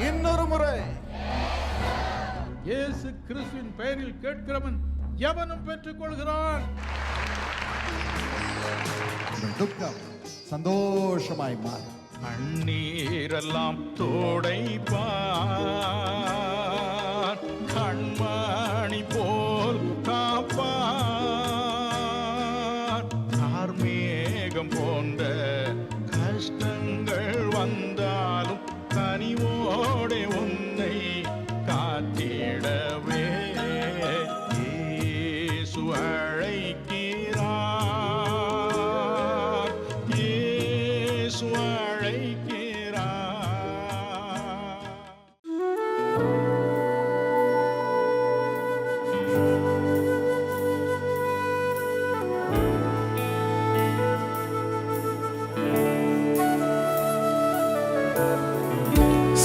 இன்னொரு முறை இயேசு கிறிஸ்துவின் பெயரில் கேட்கிறவன் எவனும் பெற்றுக் கொள்கிறான். துக்கம் சந்தோஷமாய் மாறும். கண்ணீரெல்லாம் தோடைப்பார், கண்மணி போல் காப்பார். கார்மேகம் போன்ற கஷ்டங்கள் வந்தாலும் கனிவோடே உன்னை காத்திடவே இயேசு அழைக்கிறார், இயேசு அழைக்கிறார்.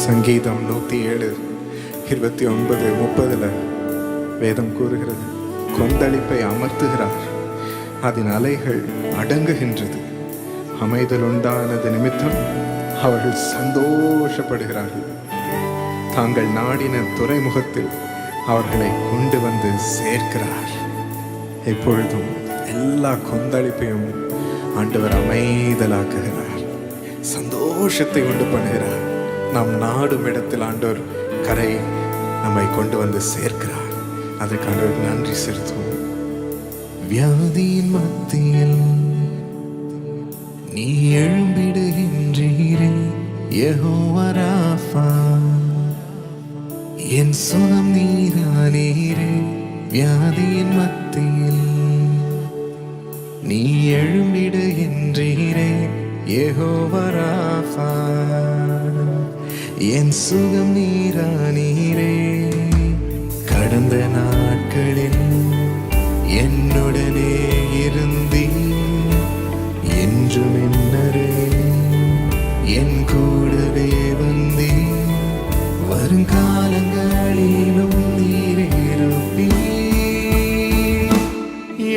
சங்கீதம் 107:29-30 வேதம் கூறுகிறது, கொந்தளிப்பை அமர்த்துகிறார், அதன் அலைகள் அடங்குகின்றது. அமைதல் உண்டானது நிமித்தம் அவர்கள் சந்தோஷப்படுகிறார்கள். தாங்கள் நாடின துறைமுகத்தில் அவர்களை கொண்டு வந்து சேர்க்கிறார். எப்பொழுதும் எல்லா கொந்தளிப்பையும் ஆண்டவர் அமைதலாக்குகிறார், சந்தோஷத்தை உண்டு பண்ணுகிறார். நாம் நாடும் இடத்தில் ஆண்டவர் கரை நம்மை கொண்டு வந்து சேர்க்கிறார். அதற்கு ஆண்டவர் நன்றி செலுத்துவோம். வியாதியின் மத்தியில் நீ எழும்பிடுகின்றீரே யெகோவா ராஃபா, என் சுகம் நீரானீரே. வியாதியின் மத்தியில் நீ எழும்பிடுகின்றீரே யெகோவா ராஃபா, என் சுகம் நீரானீரே. கடந்த நாட்களில் என்னுடனே இருந்தீர், என்றும் என்னரே என் கூடவே வந்தீர். வருங்காலங்களிலும் நீரே இருப்பீர்.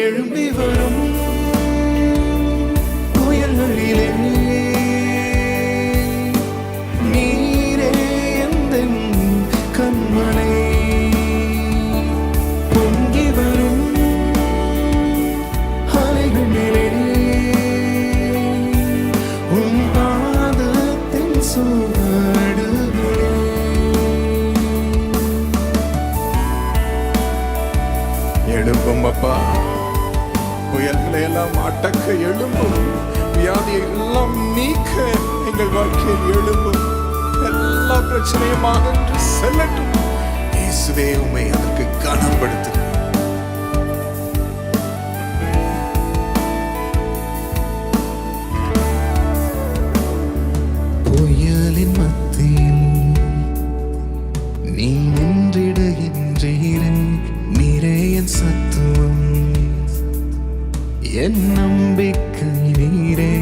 எழும்பி வரும் புயல்களிலே நீரே எந்தன் கண்மலை. பொங்கி வரும் அலைகளிலே உன் பாதத்தின் சுவடுகளே. எழும்பும் அப்பா, புயல்களை எல்லாம் அடக்க எழும்பும், வியாதியை எல்லாம் நீக்க எங்கள் வாழ்க்கையில் எழும்பும், எல்லா பிரச்சனையும் அகன்று செல்லட்டும். இயேசுவே, உம்மை அதற்கு கனப்படுத்துகிறேன். புயலின் மத்தியில் நீ நின்றிடுகின்றீரே, நீரே என் சத்துவம், என் நம்பிக்கை நீரே.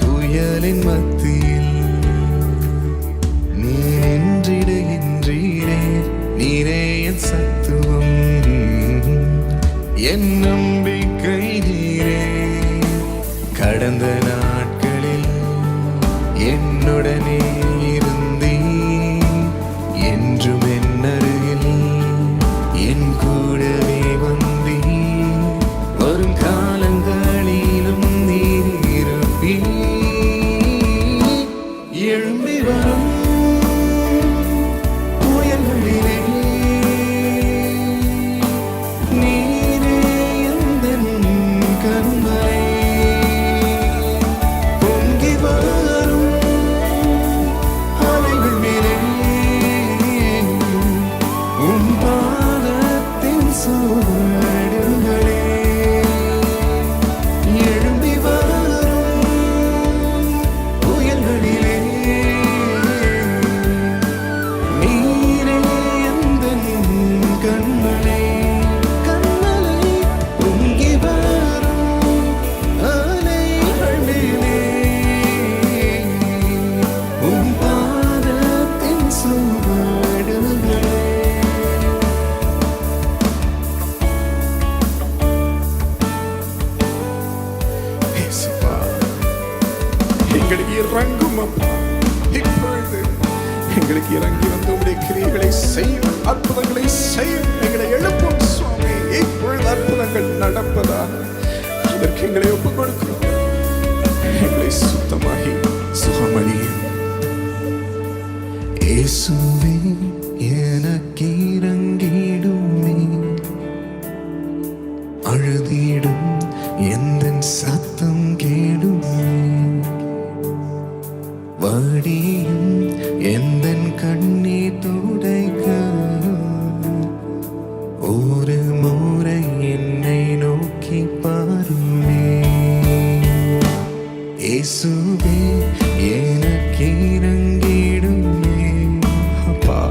புயலின் மத்தியில் நீ நின்றிடுகின்றீரே, நீரே என் சத்துவம், என் நம்பிக்கை நீரே. கடந்த நாட்களில் என்னுடனே இருந்தீர், என்றும் என்னருகில் என் கூடவே வந்தீர். வரும் காலங்களிலும் நீர் இருப்பீர். எழும்பி வரும் புயல்களிலே நீரே எங்களுக்கு இறங்கி வந்து உடைய கிரியைகளை செய்யும், அற்புதங்களை செய்யும். எங்களை எழுப்பும் சுவாமி. இப்பொழுது அற்புதங்கள் நடப்பதா அதற்கு எங்களை ஒப்புக் கொடுக்கிறோம். எங்களை சுத்தமாகி சுகமளியும். இயேசுவே எனக்கு இறங்கிடுமே, அழுதிடும் எந்தன் சத்தம் கேடுமே, வடியும் எந்தன் கண்ணீர் துடைக்க ஒரு முறை என்னை நோக்கி பாருமே. இயேசுவே எனக்கு இறங்கிடுமே, அப்பா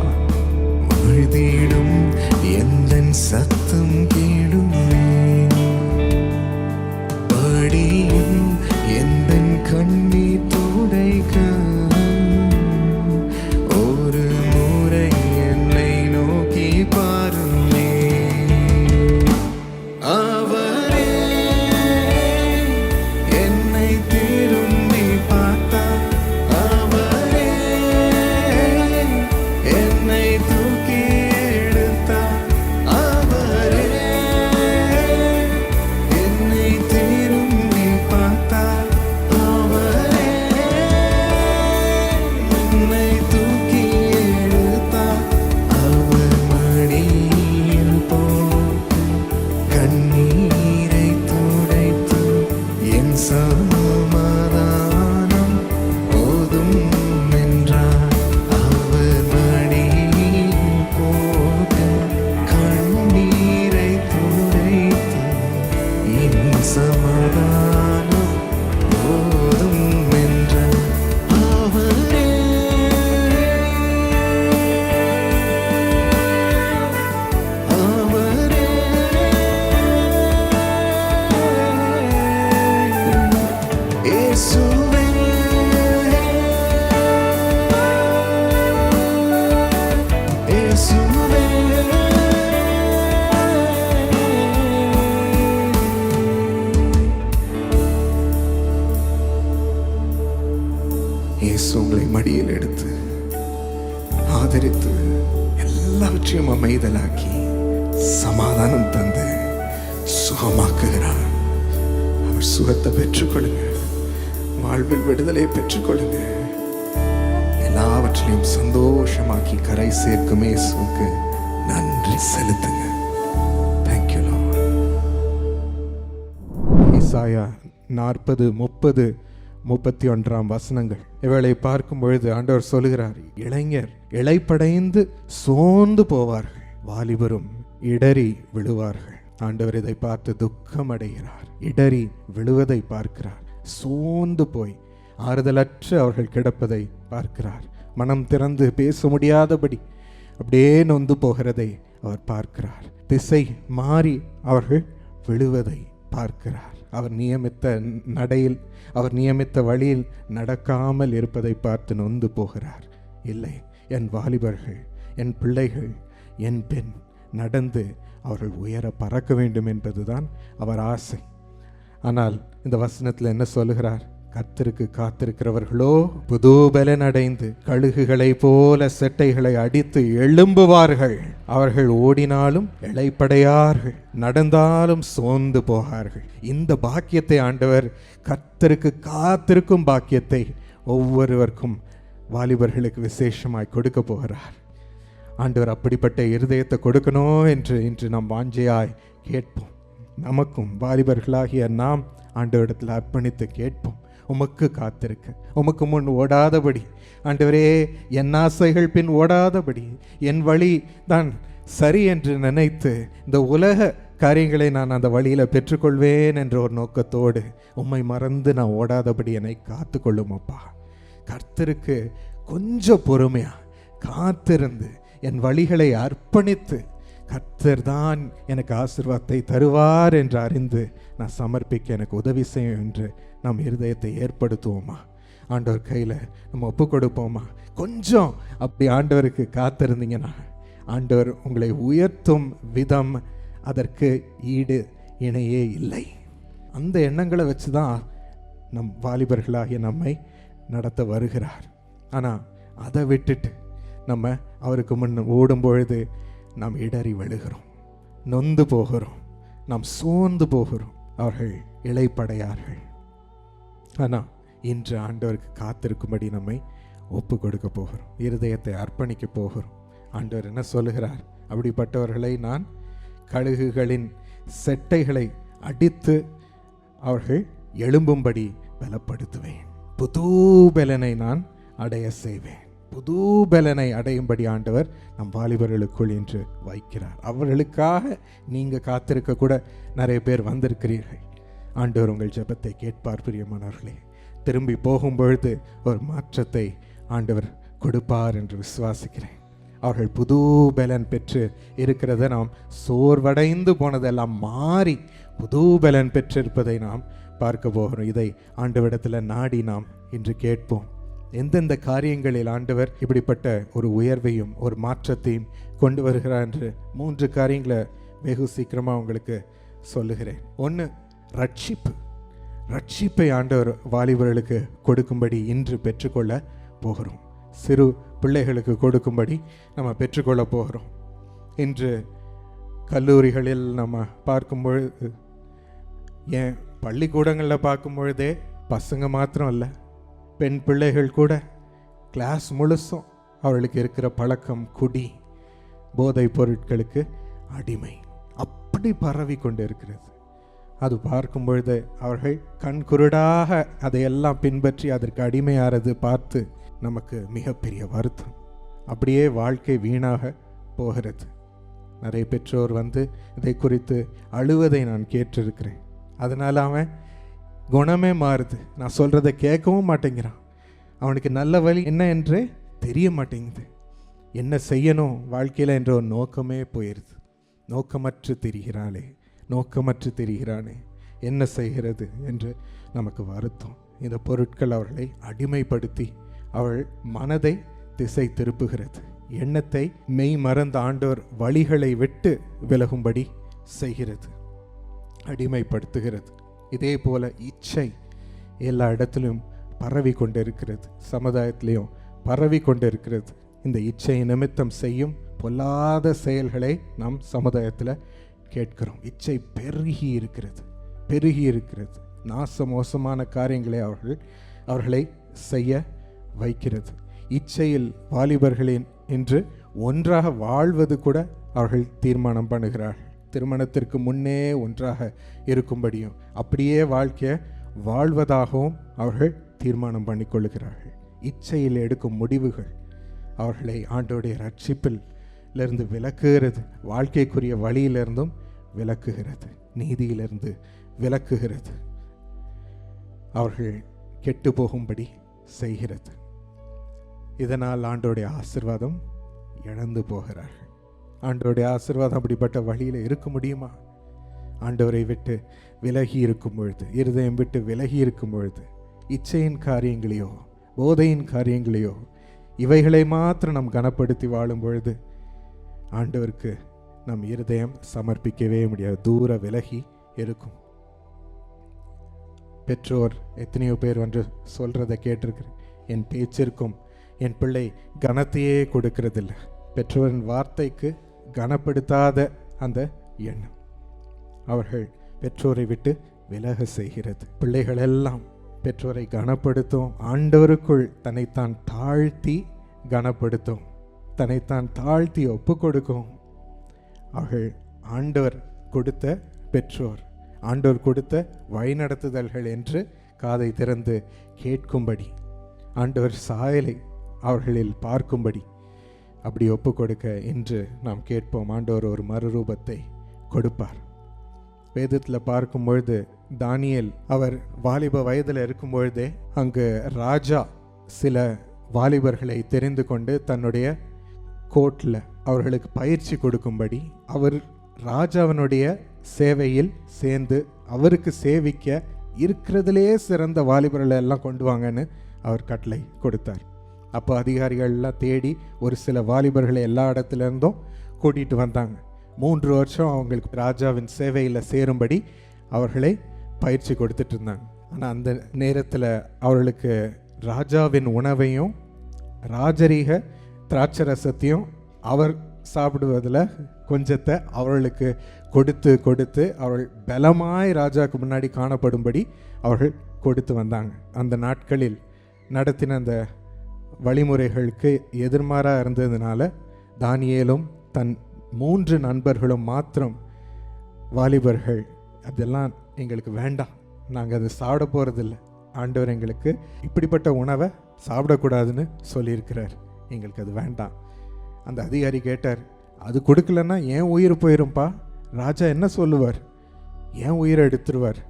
அழுதிடும் எந்தன் சத்தம் கேடுமே, படியும் எந்தன் கண்ணீர் துடைக்க ஒரு முறை என்னை நோக்கி பாருமே. அவரே என்னை திரும்பி பார்த்தார், அவரே என்னை தூக்கி எடுத்தார், அவரே என்னை திரும்பி பார்த்தார், அவரே என்னை தூக்கி எடுத்தார். அவர் மடியில் போட்டு கண்ணீரை துடைத்து என் சமாதானம் போதும் என்றார். அவர் மடியில் போட்டு கண்ணீரை துடைத்து என் சமாதானம் போதும் என்றார். அவரே அவரே இயேசுவே இயேசுவே இயேசு உங்களை மடியில் எடுத்து ஆதரித்து எல்லாவற்றையும் அமைதலாக்கி சமாதானம் தந்து சுகமாக்குகிறார். அவர் சுகத்தை பெற்றுக்கொள்ளுங்க, வாழ்வில் விடுதலை பெற்றுக்கொள்ளுங்க. எல்லாவற்றையும் சந்தோஷமாக்கி கரை சேர்க்கும் இயேசுவுக்கு நன்றி செலுத்துங்க. Thank you Lord. ஏசாயா 40, 30, 31 வசனங்கள் இவளை பார்க்கும் பொழுது ஆண்டவர் சொல்லுகிறார், இளைஞர் இளைப்படைந்து சோர்ந்து போவார்கள், வாலிபரும் இடறி விழுவார்கள். ஆண்டவர் இதை பார்த்து துக்கம் அடைகிறார். இடறி விழுவதை பார்க்கிறார். சோர்ந்து போய் ஆறுதலற்று அவர்கள் கிடப்பதை பார்க்கிறார். மனம் திறந்து பேச முடியாதபடி அப்படியே நொந்து போகிறதை அவர் பார்க்கிறார். திசை மாறி அவர்கள் விழுவதை பார்க்கிறார். அவர் நியமித்த நடையில், அவர் நியமித்த வழியில் நடக்காமல் இருப்பதை பார்த்து நொந்து போகிறார். இல்லை, என் வாலிபர்கள், என் பிள்ளைகள், என் பெண் நடந்து அவர்கள் உயர பறக்க வேண்டும் என்பதுதான் அவர் ஆசை. ஆனால் இந்த வசனத்தில் என்ன சொல்லுகிறார்? கர்த்தருக்கு காத்திருக்கிறவர்களோ புது பலன் அடைந்து கழுகுகளை போல செட்டைகளை அடித்து எழும்புவார்கள். அவர்கள் ஓடினாலும் இளைப்படையார்கள், நடந்தாலும் சோர்ந்து போகார்கள். இந்த பாக்கியத்தை ஆண்டவர், கர்த்தருக்கு காத்திருக்கும் பாக்கியத்தை ஒவ்வொருவருக்கும் வாலிபர்களுக்கு விசேஷமாய் கொடுக்க போகிறார். ஆண்டவர் அப்படிப்பட்ட இருதயத்தை கொடுக்கணும் என்று இன்று நாம் வாஞ்சையாய் கேட்போம். நமக்கும் வாலிபர்களாகிய நாம் ஆண்டவரிடத்தில் அர்ப்பணித்து கேட்போம். உமக்கு காத்திருக்க, உமக்கு முன் ஓடாதபடி, ஆண்டவரே என் ஆசைகள் பின் ஓடாதபடி, என் வழி தான் சரி என்று நினைத்து இந்த உலக காரியங்களை நான் அந்த வழியில் பெற்றுக்கொள்வேன் என்ற ஒரு நோக்கத்தோடு உம்மை மறந்து நான் ஓடாதபடி என்னை காத்து கொள்ளும் அப்பா. கர்த்தருக்கு கொஞ்சம் பொறுமையா காத்திருந்து என் வழிகளை அர்ப்பணித்து கர்த்தர் தான் எனக்கு ஆசீர்வாதத்தை தருவார் என்று அறிந்து நான் சமர்ப்பிக்க எனக்கு உதவி செய்யும் என்று நம் இருதயத்தை ஏற்படுத்துவோமா? ஆண்டவர் கையில் நம்ம ஒப்பு கொடுப்போமா? கொஞ்சம் அப்படி ஆண்டவருக்கு காத்திருந்தீங்கன்னா ஆண்டவர் உங்களை உயர்த்தும் விதம் அதற்கு ஈடு இணையே இல்லை. அந்த எண்ணங்களை வச்சு தான் நம் வாலிபர்களாகிய நம்மை நடத்த வருகிறார். ஆனால் அதை விட்டுட்டு நம்ம அவருக்கு முன் ஓடும் பொழுது நாம் இடறி விழுகிறோம், நொந்து போகிறோம், நாம் சோர்ந்து போகிறோம். அவர்கள் இளைப்படையார்கள். ஆனால் இன்று ஆண்டவருக்கு காத்திருக்கும்படி நம்மை ஒப்பு கொடுக்க போகிறோம், இருதயத்தை அர்ப்பணிக்க போகிறோம். ஆண்டவர் என்ன சொல்லுகிறார்? அப்படிப்பட்டவர்களை நான் கழுகுகளின் செட்டைகளை அடித்து அவர்கள் எழும்பும்படி பலப்படுத்துவேன், புது பலனை நான் அடைய செய்வேன். புது பலனை அடையும்படி ஆண்டவர் நம் வாலிபர்களுக்குள் இன்று வைக்கிறார். அவர்களுக்காக நீங்கள் காத்திருக்க கூட நிறைய பேர் வந்திருக்கிறீர்கள். ஆண்டவர் உங்கள் ஜெபத்தை கேட்பார். பிரியமானவர்களே, திரும்பி போகும்பொழுது ஒரு மாற்றத்தை ஆண்டவர் கொடுப்பார் என்று விசுவாசிக்கிறேன். அவர்கள் புது பலன் பெற்று இருக்கிறத நாம் சோர்வடைந்து போனதெல்லாம் மாறி புது பலன் பெற்றிருப்பதை நாம் பார்க்க போகிறோம். இதை ஆண்டவரிடத்தில் நாடி நாம் இன்று கேட்போம். எந்தெந்த காரியங்களில் ஆண்டவர் இப்படிப்பட்ட ஒரு உயர்வையும் ஒரு மாற்றத்தையும் கொண்டு வருகிறார் என்று 3 காரியங்களை வெகு சீக்கிரமாக உங்களுக்கு சொல்லுகிறேன். 1, ரட்சிப்பை ஆண்டவர் வாலிபர்களுக்கு கொடுக்கும்படி இன்று பெற்றுக்கொள்ள போகிறோம். சிறு பிள்ளைகளுக்கு கொடுக்கும்படி நம்ம பெற்றுக்கொள்ள போகிறோம். இன்று கல்லூரிகளில் நம்ம பார்க்கும்பொழுது, ஏன் பள்ளிக்கூடங்களில் பார்க்கும் பொழுதே பசங்க மாத்திரம் இல்லை, பெண் பிள்ளைகள் கூட கிளாஸ் முழுசும் அவர்களுக்கு இருக்கிற பழக்கம் குடி, போதைப் பொருட்களுக்கு அடிமை அப்படி பரவி கொண்டு இருக்கிறது. அது பார்க்கும் பொழுது அவர்கள் கண்குருடாக அதையெல்லாம் பின்பற்றி அதற்கு அடிமையாகிறது பார்த்து நமக்கு மிகப்பெரிய வருத்தம். அப்படியே வாழ்க்கை வீணாக போகிறது. நிறைய பெற்றோர் வந்து இதை குறித்து அழுவதை நான் கேட்டிருக்கிறேன். அதனால் அவன் குணமே மாறுது. நான் சொல்கிறத கேட்கவும் மாட்டேங்கிறான். அவனுக்கு நல்ல வழி என்ன என்றே தெரிய மாட்டேங்குது. என்ன செய்யணும் வாழ்க்கையில் என்ற ஒரு நோக்கமே போயிடுது. நோக்கமற்று திரிகிறானே என்ன செய்கிறது என்று நமக்கு வருத்தம். இந்த பொருட்கள் அவர்களை அடிமைப்படுத்தி அவள் மனதை திசை திருப்புகிறது. எண்ணத்தை மெய் மறந்த ஆண்டவர் வழிகளை விட்டு விலகும்படி செய்கிறது, அடிமைப்படுத்துகிறது. இதே போல இச்சை எல்லா இடத்திலும் பரவி கொண்டிருக்கிறது, சமுதாயத்திலையும் பரவி கொண்டிருக்கிறது. இந்த இச்சை நிமித்தம் செய்யும் பொல்லாத செயல்களை நாம் சமுதாயத்தில் கேட்கிறோம். இச்சை பெருகி இருக்கிறது. மோசமான காரியங்களை அவர்களை செய்ய வைக்கிறது. இச்சையில் வாலிபர்களின் இன்று ஒன்றாக வாழ்வது கூட அவர்கள் தீர்மானம் பண்ணுகிறார்கள். திருமணத்திற்கு முன்னே ஒன்றாக இருக்கும்படியும் அப்படியே வாழ்க்கையை வாழ்வதாகவும் அவர்கள் தீர்மானம் பண்ணிக்கொள்கிறார்கள். இச்சையில் எடுக்கும் முடிவுகள் அவர்களை ஆண்டவருடைய ரட்சிப்பிலிருந்து விலக்குகிறது, வாழ்க்கைக்குரிய வழியிலிருந்தும் விலக்குகிறது, நீதியிலிருந்து விலக்குகிறது, அவர்கள் கெட்டு போகும்படி செய்கிறது. இதனால் ஆண்டவருடைய ஆசீர்வாதம் இழந்து போகிறார்கள். ஆண்டவருடைய ஆசீர்வாதம் அப்படிப்பட்ட வழியில் இருக்க முடியுமா? ஆண்டவரை விட்டு விலகி இருக்கும் பொழுது, இருதயம் விட்டு விலகி இருக்கும் பொழுது, இச்சையின் காரியங்களையோ போதையின் காரியங்களையோ இவைகளை மாத்திரம் நாம் கனப்படுத்தி வாழும் பொழுது ஆண்டவருக்கு நம் இருதயம் சமர்ப்பிக்கவே முடியாது, தூர விலகி இருக்கும். பெற்றோர் எத்தனையோ பேர் வந்து சொல்றதை கேட்டிருக்கிறேன். என் பேச்சிற்கும் என் பிள்ளை கனத்தையே கொடுக்கறதில்ல. பெற்றோரின் வார்த்தைக்கு கனப்படுத்தாத அந்த எண்ணம் அவர்கள் பெற்றோரை விட்டு விலக செய்கிறது. பிள்ளைகள் எல்லாம் பெற்றோரை கனப்படுத்தும், ஆண்டவருக்குள் தன்னைத்தான் தாழ்த்தி கனப்படுத்தும், தன்னைத்தான் தாழ்த்தி ஒப்பு கொடுக்கும். அவர்கள் ஆண்டவர் கொடுத்த பெற்றோர், ஆண்டவர் கொடுத்த வழிநடத்துதல்கள் என்று காதை திறந்து கேட்கும்படி, ஆண்டவர் சாயலை அவர்களில் பார்க்கும்படி அப்படி ஒப்பு கொடுக்க இன்று நாம் கேட்போம். ஆண்டவர் ஒரு மறுரூபத்தை கொடுப்பார். வேதத்தில் பார்க்கும் பொழுது தானியேல் அவர் வாலிப வயதில் இருக்கும் பொழுதே அங்கு ராஜா சில வாலிபர்களை தெரிந்து கொண்டு தன்னுடைய கோர்ட்டில் அவர்களுக்கு பயிற்சி கொடுக்கும்படி, அவர் ராஜாவினுடைய சேவையில் சேர்ந்து அவருக்கு சேவிக்க இருக்கிறதுலே சிறந்த வாலிபர்களை எல்லாம் கொண்டு வாங்கன்னு அவர் கட்டளை கொடுத்தார். அப்போ அதிகாரிகள்லாம் தேடி ஒரு சில வாலிபர்களை எல்லா இடத்துலேருந்தும் கூட்டிகிட்டு வந்தாங்க. 3 வருஷம் அவங்களுக்கு ராஜாவின் சேவையில் சேரும்படி அவர்களை பயிற்சி கொடுத்துட்டு இருந்தாங்க. ஆனால் அந்த நேரத்தில் அவர்களுக்கு ராஜாவின் உணவையும் ராஜரீக திராட்சரசத்தையும் அவர் சாப்பிடுவதில் கொஞ்சத்தை அவர்களுக்கு கொடுத்து கொடுத்து அவர்கள் பலமாய் ராஜாவுக்கு முன்னாடி காணப்படும்படி அவர்கள் கொடுத்து வந்தாங்க. அந்த நாட்களில் நடத்தின அந்த வழிமுறைகளுக்கு எதிர்மாறாக இருந்ததுனால தானியேலும் தன் 3 நண்பர்களும் மாத்திரம் வாலிபர்கள், அதெல்லாம் எங்களுக்கு வேண்டாம், நாங்கள் அதை சாப்பிட போகிறதில்ல, ஆண்டவர் எங்களுக்கு இப்படிப்பட்ட உணவை சாப்பிடக்கூடாதுன்னு சொல்லியிருக்கிறார், எங்களுக்கு அது வேண்டாம். அந்த அதிகாரி கேட்டார், அது கொடுக்கலன்னா ஏன் உயிர் போயிரும்பா, ராஜா என்ன சொல்லுவார், ஏன் உயிரை எடுத்துருவார்,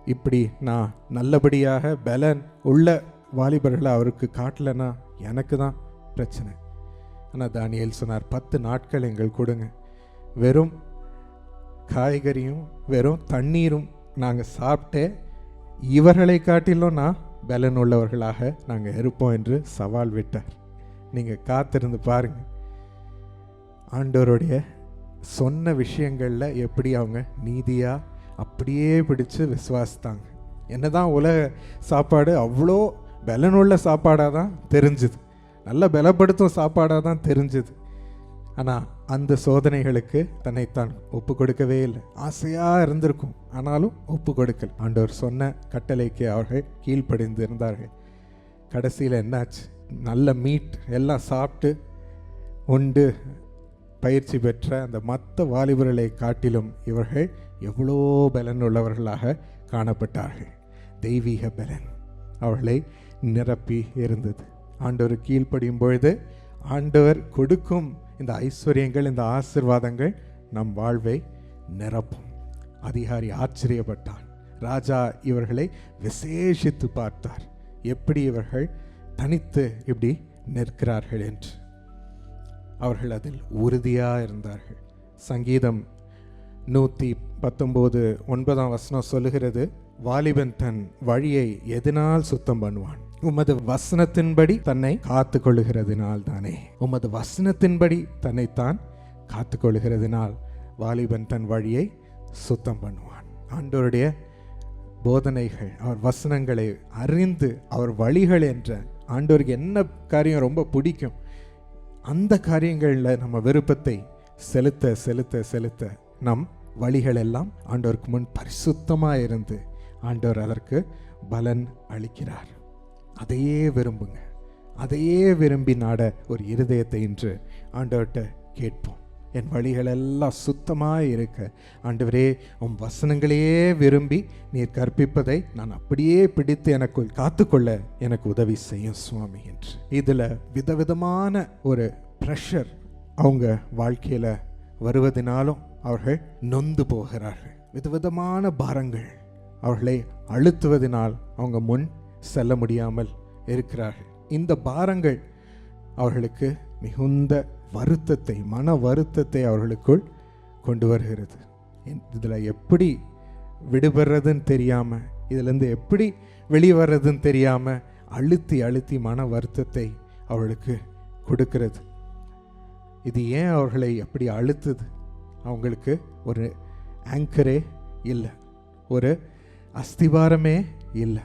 இப்படி நான் நல்லபடியாக பலன் உள்ள வாலிபர்களை அவருக்கு காட்டலைன்னா எனக்கு தான் பிரச்சனை. ஆனால் தானியேல் சொன்னார், 10 நாட்கள் எங்கள் கொடுங்க, வெறும் காய்கறியும் வெறும் தண்ணீரும் நாங்கள் சாப்பிட்டே இவர்களை காட்டிலும் நான் பலன் உள்ளவர்களாக நாங்கள் இருப்போம் என்று சவால் விட்டார். நீங்கள் காத்திருந்து பாருங்கள், ஆண்டவருடைய சொன்ன விஷயங்களில் எப்படி அவங்க நீதியாக அப்படியே பிடிச்சு விசுவாசித்தாங்க. என்னதான் உலக சாப்பாடு அவ்வளோ பலனுள்ள சாப்பாடாக தான் தெரிஞ்சுது, நல்ல பலப்படுத்தும் சாப்பாடாக தான் தெரிஞ்சுது. ஆனால் அந்த சோதனைகளுக்கு தன்னைத்தான் ஒப்பு கொடுக்கவே இல்லை. ஆசையாக இருந்திருக்கும், ஆனாலும் ஒப்பு கொடுக்கல. ஆண்டவர் சொன்ன கட்டளைக்கு அவர்கள் கீழ்ப்படிந்து இருந்தார்கள். கடைசியில் என்னாச்சு, நல்ல மீட் எல்லாம் சாப்பிட்டு உண்டு பயிற்சி பெற்ற அந்த மற்ற வாலிபர்களை காட்டிலும் இவர்கள் எவ்வளோ பலன் உள்ளவர்களாக காணப்பட்டார்கள். தெய்வீக பலன் அவர்களை நிரப்பி இருந்தது. ஆண்டவர் கீழ்ப்படியும் பொழுது ஆண்டவர் கொடுக்கும் இந்த ஐஸ்வர்யங்கள், இந்த ஆசீர்வாதங்கள் நம் வாழ்வை நிரப்பும். அதிகாரி ஆச்சரியப்பட்டான். ராஜா இவர்களை விசேஷித்து பார்த்தார், எப்படி இவர்கள் தனித்து இப்படி நிற்கிறார்கள் என்று. அவர்கள் அதில் உறுதியாக இருந்தார்கள். சங்கீதம் 119:9 சொல்லுகிறது, வாலிபன் தன் வழியை எதனால் சுத்தம் பண்ணுவான், உமது வசனத்தின்படி தன்னை காத்து கொள்ளுகிறதுனால் தானே. உமது வசனத்தின்படி தன்னைத்தான் காத்து கொள்ளுகிறதுனால் வாலிபன் தன் வழியை சுத்தம் பண்ணுவான். ஆண்டவருடைய போதனைகள், அவர் வசனங்களை அறிந்து அவர் வழிகள் என்ற ஆண்டவருக்கு என்ன காரியம் ரொம்ப பிடிக்கும், அந்த காரியங்களில் நம்ம விருப்பத்தை செலுத்த செலுத்த செலுத்த நம் வழிகள் எல்லாம் ஆண்டவருக்கு முன் பரிசுத்தமாக இருந்து ஆண்டவர் அதற்கு பலன் அளிக்கிறார். அதையே விரும்புங்க, அதையே விரும்பி நாட ஒரு இருதயத்தை இன்று ஆண்டவர்கிட்ட கேட்போம். என் வழிகளெல்லாம் சுத்தமாக இருக்க ஆண்டவரே, உம் வசனங்களையே விரும்பி நீர் கற்பிப்பதை நான் அப்படியே பிடித்து எனக்குள் காத்துக்கொள்ள எனக்கு உதவி செய்யும் சுவாமி என்று. இதில் விதவிதமான ஒரு ப்ரெஷர் அவங்க வாழ்க்கையில் வருவதனாலும் அவர்கள் நொந்து போகிறார்கள். விதவிதமான பாரங்கள் அவர்களை அழுத்துவதனால் அவங்க முன் செல்ல முடியாமல் இருக்கிறார்கள். இந்த பாரங்கள் அவர்களுக்கு மிகுந்த வருத்தத்தை, மன வருத்தத்தை அவர்களுக்குள் கொண்டு வருகிறது. இதில் எப்படி விடுபடுறதுன்னு தெரியாமல், இதிலேருந்து எப்படி வெளிவர்றதுன்னு தெரியாமல் அழுத்தி அழுத்தி மன வருத்தத்தை அவர்களுக்கு கொடுக்கிறது. இது ஏன் அவர்களை எப்படி அழுத்துது? அவங்களுக்கு ஒரு ஆங்கரே இல்லை, ஒரு அஸ்திபாரமே இல்லை.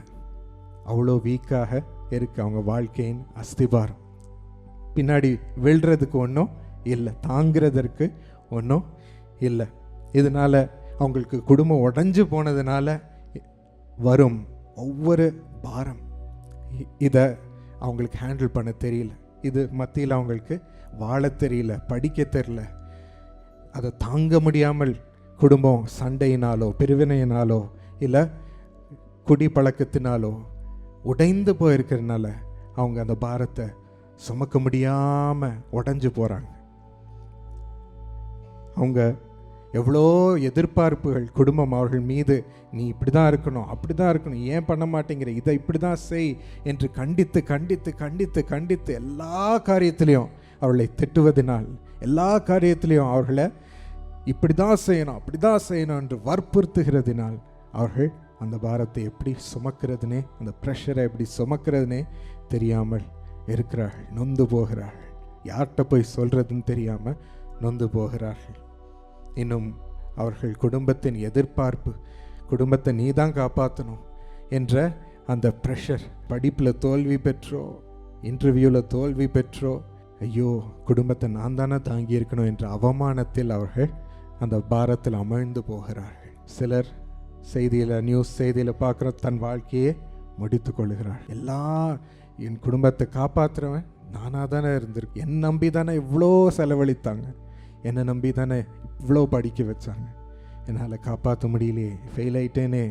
அவ்வளோ வீக்காக இருக்குது அவங்க வாழ்க்கையின் அஸ்திபாரம். பின்னாடி விழுறதுக்கு ஒன்றும் இல்லை, தாங்கிறதற்கு ஒன்றும் இல்லை. இதனால் அவங்களுக்கு குடும்பம் உடஞ்சி போனதுனால வரும் ஒவ்வொரு பாரம், இதை அவங்களுக்கு ஹேண்டில் பண்ண தெரியல. இது மத்தியில் அவங்களுக்கு வாழ தெரியல, படிக்க தெரியல. அதை தாங்க முடியாமல் குடும்பம் சண்டையினாலோ பிரிவினையினாலோ இல்லை குடிப்பழக்கத்தினாலோ உடைந்து போயிருக்கிறதுனால அவங்க அந்த பாரத்தை சுமக்க முடியாமல் உடைஞ்சு போகிறாங்க. அவங்க எவ்வளோ எதிர்பார்ப்புகள் குடும்பம் அவர்கள் மீது, நீ இப்படி தான் இருக்கணும், அப்படி தான் இருக்கணும், ஏன் பண்ண மாட்டேங்கிற, இதை இப்படி தான் செய் என்று கண்டித்து கண்டித்து கண்டித்து கண்டித்து எல்லா காரியத்திலையும் அவர்களை திட்டுவதனால், எல்லா காரியத்திலையும் அவர்களை இப்படி தான் செய்யணும் அப்படி தான் செய்யணும் என்று வற்புறுத்துகிறதுனால் அவர்கள் அந்த பாரத்தை எப்படி சுமக்கிறதுனே, அந்த ப்ரெஷரை எப்படி சுமக்கிறதுனே தெரியாமல் இருக்கிறார்கள். நொந்து போகிறார்கள். யார்கிட்ட போய் சொல்கிறதுன்னு தெரியாமல் நொந்து போகிறார்கள். இன்னும் அவர்கள் குடும்பத்தின் எதிர்பார்ப்பு, குடும்பத்தை நீ தான் காப்பாற்றணும் என்ற அந்த ப்ரெஷர், படிப்பில் தோல்வி பெற்றோ இன்டர்வியூவில் தோல்வி பெற்றோ, ஐயோ குடும்பத்தை நான் தானே தாங்கி இருக்கணும் என்ற அவமானத்தில் அவர்கள் அந்த பாரத்தில் அமிழ்ந்து போகிறார்கள். சிலர் நியூஸ் செய்தியில் பார்க்குற தன் வாழ்க்கையே முடித்து கொள்கிறார். என் குடும்பத்தை காப்பாற்றுறவன் நானாக தானே இருந்திருக்கு, என்னை நம்பி தானே இவ்வளோ செலவழித்தாங்க, என்னை நம்பி தானே இவ்வளோ படிக்க வச்சாங்க, என்னால் காப்பாற்ற முடியலையே, ஃபெயில் ஆயிட்டேனே,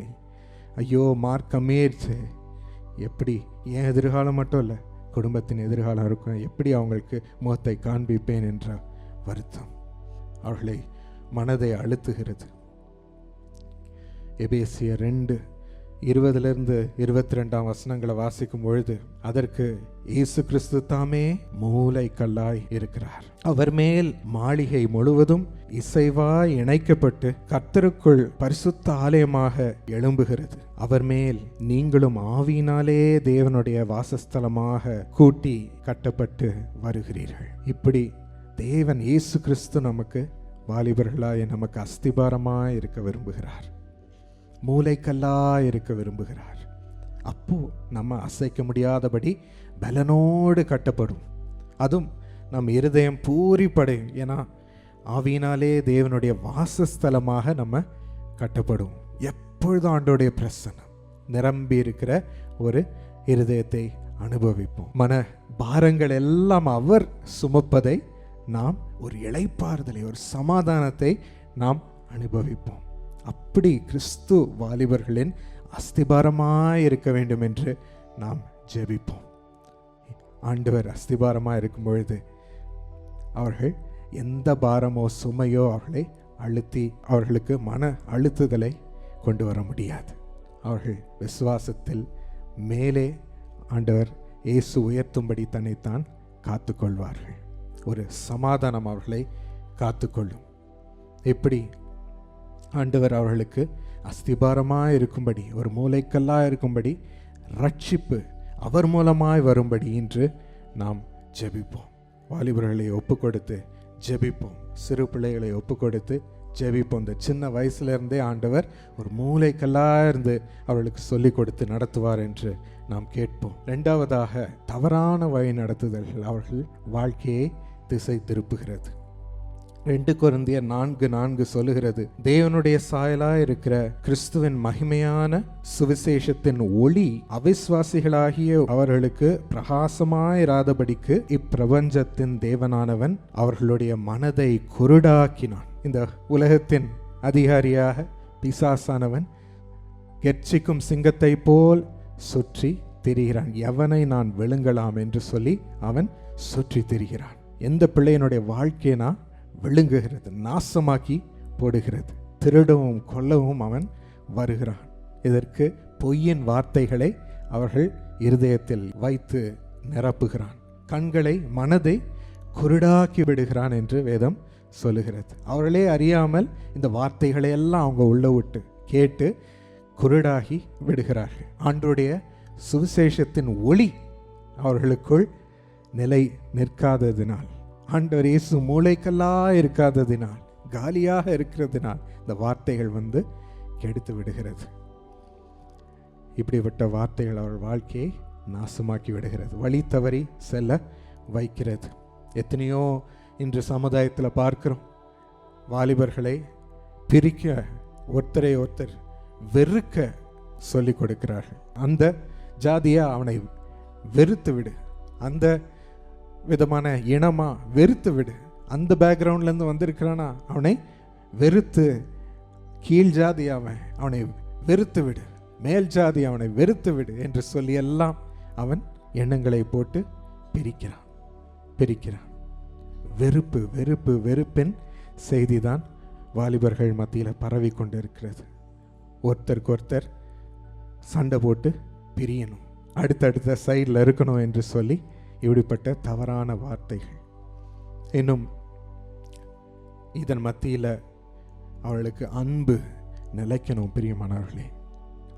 ஐயோ மார்க் கம்மியாயிடுச்சு, எப்படி என் எதிர்காலம் மட்டும் இல்லை குடும்பத்தின் எதிர்காலம் இருக்கும், எப்படி அவங்களுக்கு முகத்தை காண்பிப்பேன் என்ற வருத்தம் அவர்களை மனதை அழுத்துகிறது. எபேசியர் 2:20-22 வாசிக்கும் பொழுது அதற்கு இயேசு கிறிஸ்து தாமே மூலைக்கல்லாய் இருக்கிறார். அவர் மேல் மாளிகை முழுவதும் இசைவாய் இணைக்கப்பட்டு கர்த்தருக்குள் பரிசுத்த ஆலயமாக எழும்புகிறது. அவர் மேல் நீங்களும் ஆவியினாலே தேவனுடைய வாசஸ்தலமாக கூட்டி கட்டப்பட்டு வருகிறீர்கள். இப்படி தேவன் இயேசு கிறிஸ்து நமக்கு வாலிபர்களாய் நமக்கு அஸ்திபாரமாய் இருக்க விரும்புகிறார், மூலைக்கல்லாய் இருக்க விரும்புகிறார். அப்போ நம்ம அசைக்க முடியாதபடி பலனோடு கட்டப்படும். அதுவும் நம் இருதயம் பூரிப்படையும். ஏன்னா ஆவியினாலே தேவனுடைய வாசஸ்தலமாக நம்ம கட்டப்படும். எப்பொழுதும் ஆண்டோடைய பிரசன்னம் நிரம்பி இருக்கிற ஒரு இருதயத்தை அனுபவிப்போம். மன பாரங்கள் எல்லாம் அவர் சுமப்பதை நாம் ஒரு இளைப்பாறுதலை, ஒரு சமாதானத்தை நாம் அனுபவிப்போம். அப்படி கிறிஸ்து வாலிபர்களின் அஸ்திபாரமாய் இருக்க வேண்டும் என்று நாம் ஜெபிப்போம். ஆண்டவர் அஸ்திபாரமாக இருக்கும் பொழுது அவர்கள் எந்த பாரமோ சுமையோ அவர்களை அழுத்தி அவர்களுக்கு மன அழுத்துதலை கொண்டு வர முடியாது. அவர்கள் விசுவாசத்தில் மேலே ஆண்டவர் இயேசு உயர்த்தும்படி தன்னைத்தான் காத்துக்கொள்வார்கள். ஒரு சமாதானம் அவர்களை காத்துக்கொள்ளும். எப்படி ஆண்டவர் அவர்களுக்கு அஸ்திபாரமாக இருக்கும்படி, ஒரு மூலைக்கல்லாக இருக்கும்படி, ரட்சிப்பு அவர் மூலமாய் வரும்படி இன்று நாம் ஜெபிப்போம். வாலிபர்களை ஒப்பு கொடுத்து ஜெபிப்போம். சிறு பிள்ளைகளை ஒப்பு கொடுத்து ஜெபிப்போம். இந்த சின்ன வயசுலேருந்தே ஆண்டவர் ஒரு மூலைக்கல்லாக இருந்து அவர்களுக்கு சொல்லிக் கொடுத்து நடத்துவார் என்று நாம் கேட்போம். ரெண்டாவதாக, தவறான வழி நடத்துதல்கள் அவர்கள் வாழ்க்கையை திசை திருப்புகிறது. 2 கொரிந்தியர் 4:4 சொல்லுகிறது, தேவனுடைய சாயலாய் இருக்கிற கிறிஸ்துவின் மகிமையான சுவிசேஷத்தின் ஒளி அவிசுவாசிகளாகிய அவர்களுக்கு பிரகாசமாயிராதபடிக்கு இப்பிரபஞ்சத்தின் தேவனானவன் அவர்களுடைய மனதை குருடாக்கினான். இந்த உலகத்தின் அதிகாரியாக பிசாசானவன் கெர்ச்சிக்கும் சிங்கத்தை போல் சுற்றி திரிகிறான். எவனை நான் விழுங்கலாம் என்று சொல்லி அவன் சுற்றி திரிகிறான். எந்த பிள்ளையனுடைய வாழ்க்கைனா விழுங்குகிறது, நாசமாக்கி போடுகிறது. திருடவும் கொல்லவும் அவன் வருகிறான். இதற்கு பொய்யின் வார்த்தைகளை அவர்கள் இருதயத்தில் வைத்து நிரப்புகிறான். கண்களை, மனதை குருடாக்கி விடுகிறான் என்று வேதம் சொல்லுகிறது. அவர்களே அறியாமல் இந்த வார்த்தைகளை எல்லாம் அவங்க உள்ள விட்டு கேட்டு குருடாகி விடுகிறார்கள். ஆண்டவருடைய சுவிசேஷத்தின் ஒளி அவர்களுக்குள் நிலை நிற்காததினால், ஆண்டவர் இயேசு மூளைக்கல்லாக இருக்காததினால், காலியாக இருக்கிறதுனால் இந்த வார்த்தைகள் வந்து கெடுத்து விடுகிறது. இப்படிப்பட்ட வார்த்தைகள் அவர் வாழ்க்கையை நாசமாக்கி விடுகிறது, வழி தவறி செல்ல வைக்கிறது. எத்தனையோ இன்று சமுதாயத்தில் பார்க்கிறோம், வாலிபர்களை பிரிக்க, ஒருத்தரை ஒருத்தர் வெறுக்க சொல்லிக் கொடுக்கிறார்கள். அந்த ஜாதியா அவனை வெறுத்து விடு, அந்த விதமான இனமா வெறுத்து விடு, அந்த பேக்ரவுண்ட்லேருந்து வந்திருக்கிறானா அவனை வெறுத்து, கீழ் ஜாதி அவனை வெறுத்து விடு, மேல் ஜாதி அவனை வெறுத்து விடு என்று சொல்லி எல்லாம் அவன் எண்ணங்களை போட்டு பிரிக்கிறான். வெறுப்பு வெறுப்பு வெறுப்பின் செய்திதான் வாலிபர்கள் மத்தியில் பரவி கொண்டிருக்கிறது. ஒருத்தருக்கு ஒருத்தர் சண்டை போட்டு பிரியணும், அடுத்தடுத்த சைடில் இருக்கணும் என்று சொல்லி இப்படிப்பட்ட தவறான வார்த்தைகள். இன்னும் இதன் மத்தியில் அவர்களுக்கு அன்பு நிலைக்கணும். பிரியமானவர்களே,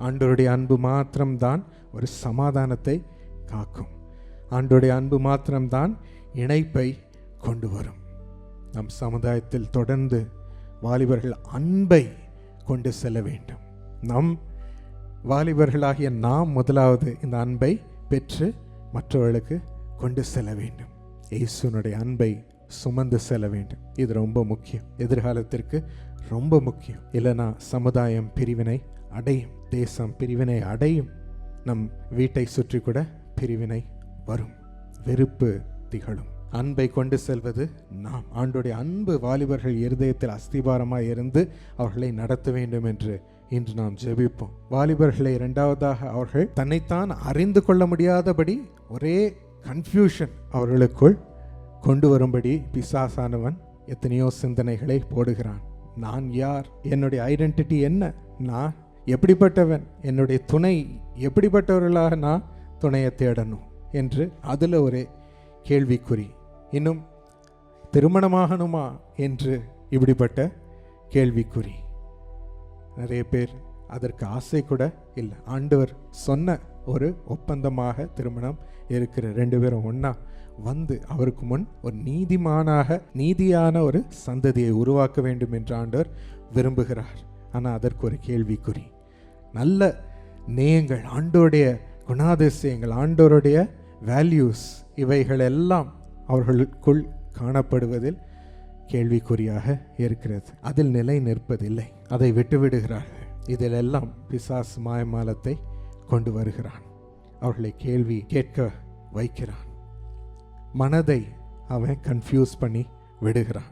ஆண்டவருடைய அன்பு மாத்திரம்தான் ஒரு சமாதானத்தை காக்கும். ஆண்டவருடைய அன்பு மாத்திரம்தான் இணைப்பை கொண்டு வரும். நம் சமுதாயத்தில் தொடர்ந்து வாலிபர்கள் அன்பை கொண்டு செல்ல வேண்டும். நம் வாலிபர்களாகிய நாம் முதலாவது இந்த அன்பை பெற்று மற்றவர்களுக்கு கொண்டு செல்ல வேண்டும். இயேசுனுடைய அன்பை சுமந்து செல்ல வேண்டும். இது ரொம்ப முக்கியம், எதிர்காலத்திற்கு ரொம்ப முக்கியம். இல்லைனா சமுதாயம் பிரிவினை அடையும், தேசம் பிரிவினை அடையும், நம் வீட்டை சுற்றி கூட பிரிவினை வரும், வெறுப்பு திகழும். அன்பை கொண்டு செல்வது நாம். ஆண்டோடைய அன்பு வாலிபர்கள் இருதயத்தில் அஸ்திபாரமாய் இருந்து அவர்களை நடத்த வேண்டும் என்று இன்று நாம் ஜெபிப்போம். வாலிபர்களை இரண்டாவதாக, அவர்கள் தன்னைத்தான் அறிந்து கொள்ள முடியாதபடி ஒரே கன்ஃபியூஷன் அவர்களுக்குள் கொண்டு வரும்படி பிசாசானவன் எத்தனையோ சிந்தனைகளை போடுகிறான். நான் யார், என்னுடைய ஐடென்டிட்டி என்ன, நான் எப்படிப்பட்டவன், என்னுடைய துணை எப்படிப்பட்டவர்களாக நான் துணையை தேடணும் என்று அதில் ஒரு கேள்விக்குறி. இன்னும் திருமணமாகணுமா என்று இப்படிப்பட்ட கேள்விக்குறி. நிறைய பேர் அதற்கு ஆசை கூட இல்லை. ஆண்டவர் சொன்ன ஒரு ஒப்பந்தமாக திருமணம் இருக்கிற 2 பேரும் ஒன்றா வந்து அவருக்கு முன் ஒரு நீதியான ஒரு சந்ததியை உருவாக்க வேண்டும் என்று ஆண்டவர் விரும்புகிறார். ஆனால் அதற்கு ஒரு கேள்விக்குறி. நல்ல நேயங்கள், ஆண்டோருடைய குணாதிசயங்கள், ஆண்டோருடைய வேல்யூஸ், இவைகள் எல்லாம் அவர்களுக்குள் காணப்படுவதில் கேள்விக்குறியாக இருக்கிறது. அதில் நிலை நிற்பதில்லை, அதை விட்டுவிடுகிறார்கள். இதிலெல்லாம் பிசாசு மாயமாலத்தை கொண்டு வருகிறான், அவர்களை கேள்வி கேட்க வைக்கிறான், மனதை அவன் கன்ஃபியூஸ் பண்ணி விடுகிறான்.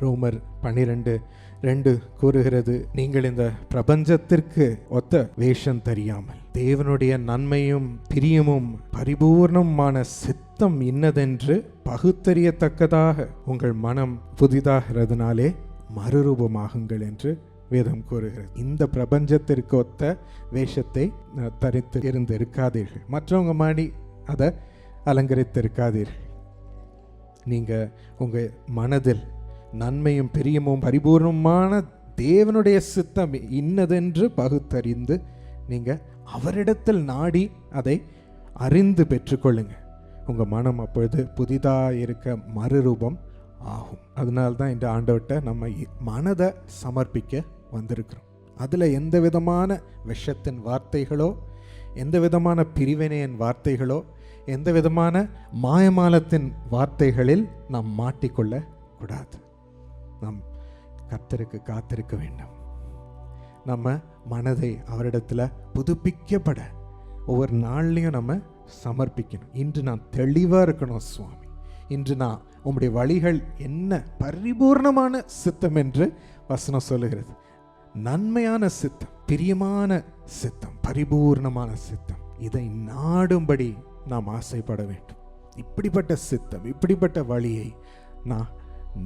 ரோமர் 12:2 கூறுகிறது, நீங்கள் இந்த பிரபஞ்சத்திற்கு ஒத்த வேஷம் தெரியாமல் தேவனுடைய நன்மையும் பிரியமும் பரிபூர்ணமான சித்தம் இன்னதென்று பகுத்தறியத்தக்கதாக உங்கள் மனம் புதிதாகிறதுனாலே மறுரூபமாகுங்கள் என்று வேதம் கூறுகிறது. இந்த பிரபஞ்சத்திற்கு ஒத்த வேஷத்தை தரித்து இருந்து இருக்காதீர்கள், மற்றவங்க மாதிரி அதை அலங்கரித்திருக்காதீர்கள். நீங்கள் உங்கள் மனதில் நன்மையும் பிரியமும் பரிபூர்ணமான தேவனுடைய சித்தம் இன்னதென்று பகுத்தறிந்து நீங்கள் அவரிடத்தில் நாடி அதை அறிந்து பெற்றுக்கொள்ளுங்க. உங்கள் மனம் அப்பொழுது புதிதாக இருக்க மறுரூபம் ஆகும். அதனால்தான் இந்த ஆண்டவர்கிட்ட நம்ம மனதை சமர்ப்பிக்க வந்திருக்கிறோம். அதில் எந்த விதமான விஷத்தின் வார்த்தைகளோ, எந்த விதமான பிரிவினையின் வார்த்தைகளோ, எந்த விதமான மாயமாலத்தின் வார்த்தைகளில் நாம் மாட்டிக்கொள்ள கூடாது. நாம் கர்த்தருக்கு காத்திருக்க வேண்டும். நம்ம மனதை அவரிடத்தில் புதுப்பிக்கப்பட ஒவ்வொரு நாள்லையும் நம்ம சமர்ப்பிக்கணும். இன்று நான் தெளிவாக இருக்கணும் சுவாமி, இன்று நான் உம்முடைய வழிகள் என்ன பரிபூர்ணமான சித்தம் என்று வசனம் சொல்லுகிறது. நன்மையான சித்தம், பிரியமான சித்தம், பரிபூர்ணமான சித்தம், இதை நாடும்படி நாம் ஆசைப்பட வேண்டும். இப்படிப்பட்ட சித்தம், இப்படிப்பட்ட வழியை நான்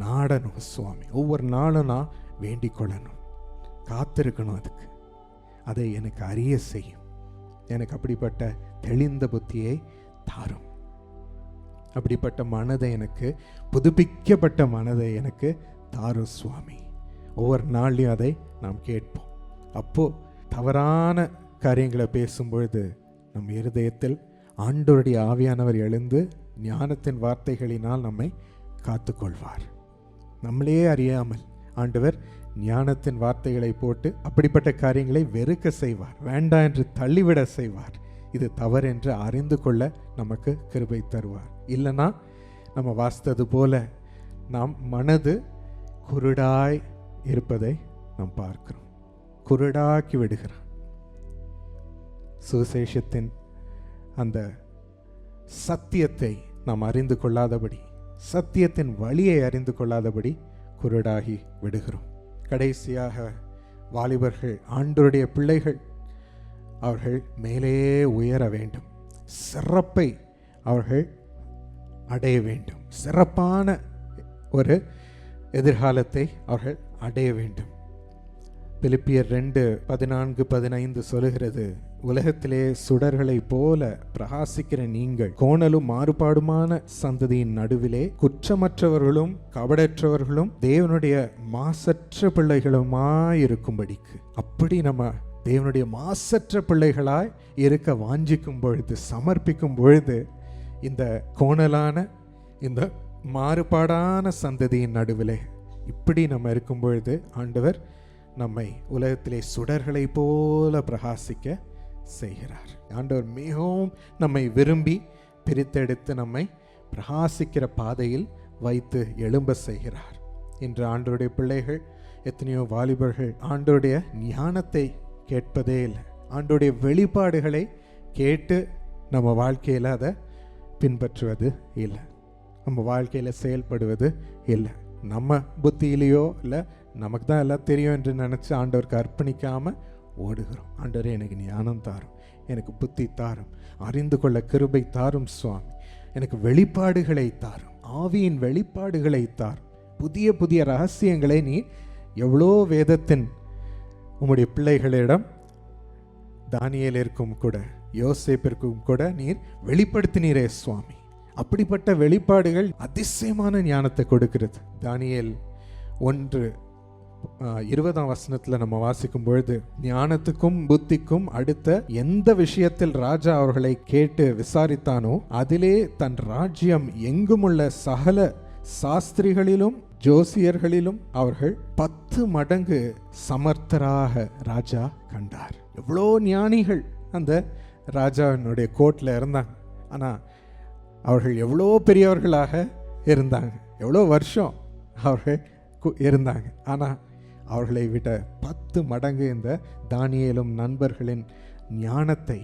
நாடணும் சுவாமி. ஒவ்வொரு நாளும் நான் வேண்டிக் கொள்ளணும், காத்திருக்கணும். அதுக்கு அதை எனக்கு அறிய செய்யும். எனக்கு அப்படிப்பட்ட தெளிந்த புத்தியை தாரும். அப்படிப்பட்ட மனதை எனக்கு, புதுப்பிக்கப்பட்ட மனதை எனக்கு தாரும் சுவாமி. ஒவ்வொரு நாள்லையும் அதை நாம் கேட்போம். அப்போது தவறான காரியங்களை பேசும்பொழுது நம் இருதயத்தில் ஆண்டவருடைய ஆவியானவர் எழுந்து ஞானத்தின் வார்த்தைகளினால் நம்மை காத்துக்கொள்வார். நம்மளே அறியாமல் ஆண்டவர் ஞானத்தின் வார்த்தைகளை போட்டு அப்படிப்பட்ட காரியங்களை வெறுக்க செய்வார், வேண்டாம் என்று தள்ளிவிட செய்வார். இது தவறு என்று அறிந்து கொள்ள நமக்கு கிருபை தருவார். இல்லைனா நம்ம வாசித்தது போல நாம் மனது குருடாய் இருப்பதை நாம் பார்க்கிறோம். குருடாக்கி விடுகிறான். சுவிசேஷத்தின் அந்த சத்தியத்தை நாம் அறிந்து கொள்ளாதபடி, சத்தியத்தின் வழியை அறிந்து கொள்ளாதபடி குருடாகி விடுகிறோம். கடைசியாக வாலிபர்கள், ஆண்டவருடைய பிள்ளைகள், அவர்கள் மேலே உயர வேண்டும், சிறப்பை அவர்கள் அடைய வேண்டும், சிறப்பான ஒரு எதிர்காலத்தை அவர்கள் அடைய வேண்டும். பிலிப்பியர் 2:14-15 சொல்லுகிறது, உலகத்திலே சுடர்களை போல பிரகாசிக்கிற நீங்கள் கோணலும் மாறுபாடுமான சந்ததியின் நடுவிலே குற்றமற்றவர்களும் கபடற்றவர்களும் தேவனுடைய மாசற்ற பிள்ளைகளுமாயிருக்கும்படிக்கு. அப்படி நம்ம தேவனுடைய மாசற்ற பிள்ளைகளாய் இருக்க வாஞ்சிக்கும் பொழுது, சமர்ப்பிக்கும் பொழுது, இந்த கோணலான இந்த மாறுபாடான சந்ததியின் நடுவிலே இப்படி நம்ம இருக்கும் பொழுது ஆண்டவர் நம்மை உலகத்திலே சுடர்களை போல பிரகாசிக்க செய்கிறார். ஆண்டவர் மிகவும் நம்மை விரும்பி பிரித்தெடுத்து நம்மை பிரகாசிக்கிற பாதையில் வைத்து எழும்ப செய்கிறார். இன்று ஆண்டவருடைய பிள்ளைகள், எத்தனையோ வாலிபர்கள் ஆண்டவருடைய ஞானத்தை கேட்பதே இல்லை. ஆண்டவருடைய வெளிப்பாடுகளை கேட்டு நம்ம வாழ்க்கையில் அதை பின்பற்றுவது இல்லை, நம்ம வாழ்க்கையில் செயல்படுவது இல்லை. நம்ம புத்தியிலையோ இல்லை நமக்கு தான் எல்லாம் தெரியும் என்று நினச்சி ஆண்டவருக்கு அர்ப்பணிக்காமல் ஓடுகிறோம். ஆண்டவரே, எனக்கு ஞானம் தாரும், எனக்கு புத்தி தாரும், அறிந்து கொள்ள கிருபை தாரும் சுவாமி, எனக்கு வெளிப்பாடுகளை தாரும், ஆவியின் வெளிப்பாடுகளை தாரும், புதிய புதிய ரகசியங்களை நீ எவ்வளோ வேதத்தின் உம்முடைய பிள்ளைகளிடம் தானியேலிற்கும் கூட யோசேப்பிற்கும் கூட நீர் வெளிப்படுத்தினீரே சுவாமி. அப்படிப்பட்ட வெளிப்பாடுகள் அதிசயமான ஞானத்தை கொடுக்கிறது. தானியேல் 1:20 நம்ம வாசிக்கும் பொழுது, ஞானத்துக்கும் புத்திக்கும் அடுத்த எந்த விஷயத்தில் ராஜா அவர்களை கேட்டு விசாரித்தானோ அதிலே தன் ராஜ்யம் எங்குமுள்ள சகல சாஸ்திரிகளிலும் ஜோசியர்களிலும் அவர்கள் 10 மடங்கு சமர்த்தராக ராஜா கண்டார். எவ்வளோ ஞானிகள் அந்த ராஜாவினுடைய கோர்ட்டில் இருந்தாங்க. ஆனால் அவர்கள் எவ்வளோ பெரியவர்களாக இருந்தாங்க, எவ்வளோ வருஷம் அவர்கள் இருந்தாங்க. ஆனால் அவர்களை விட 10 மடங்கு இந்த தானியேலும் நண்பர்களின் ஞானத்தை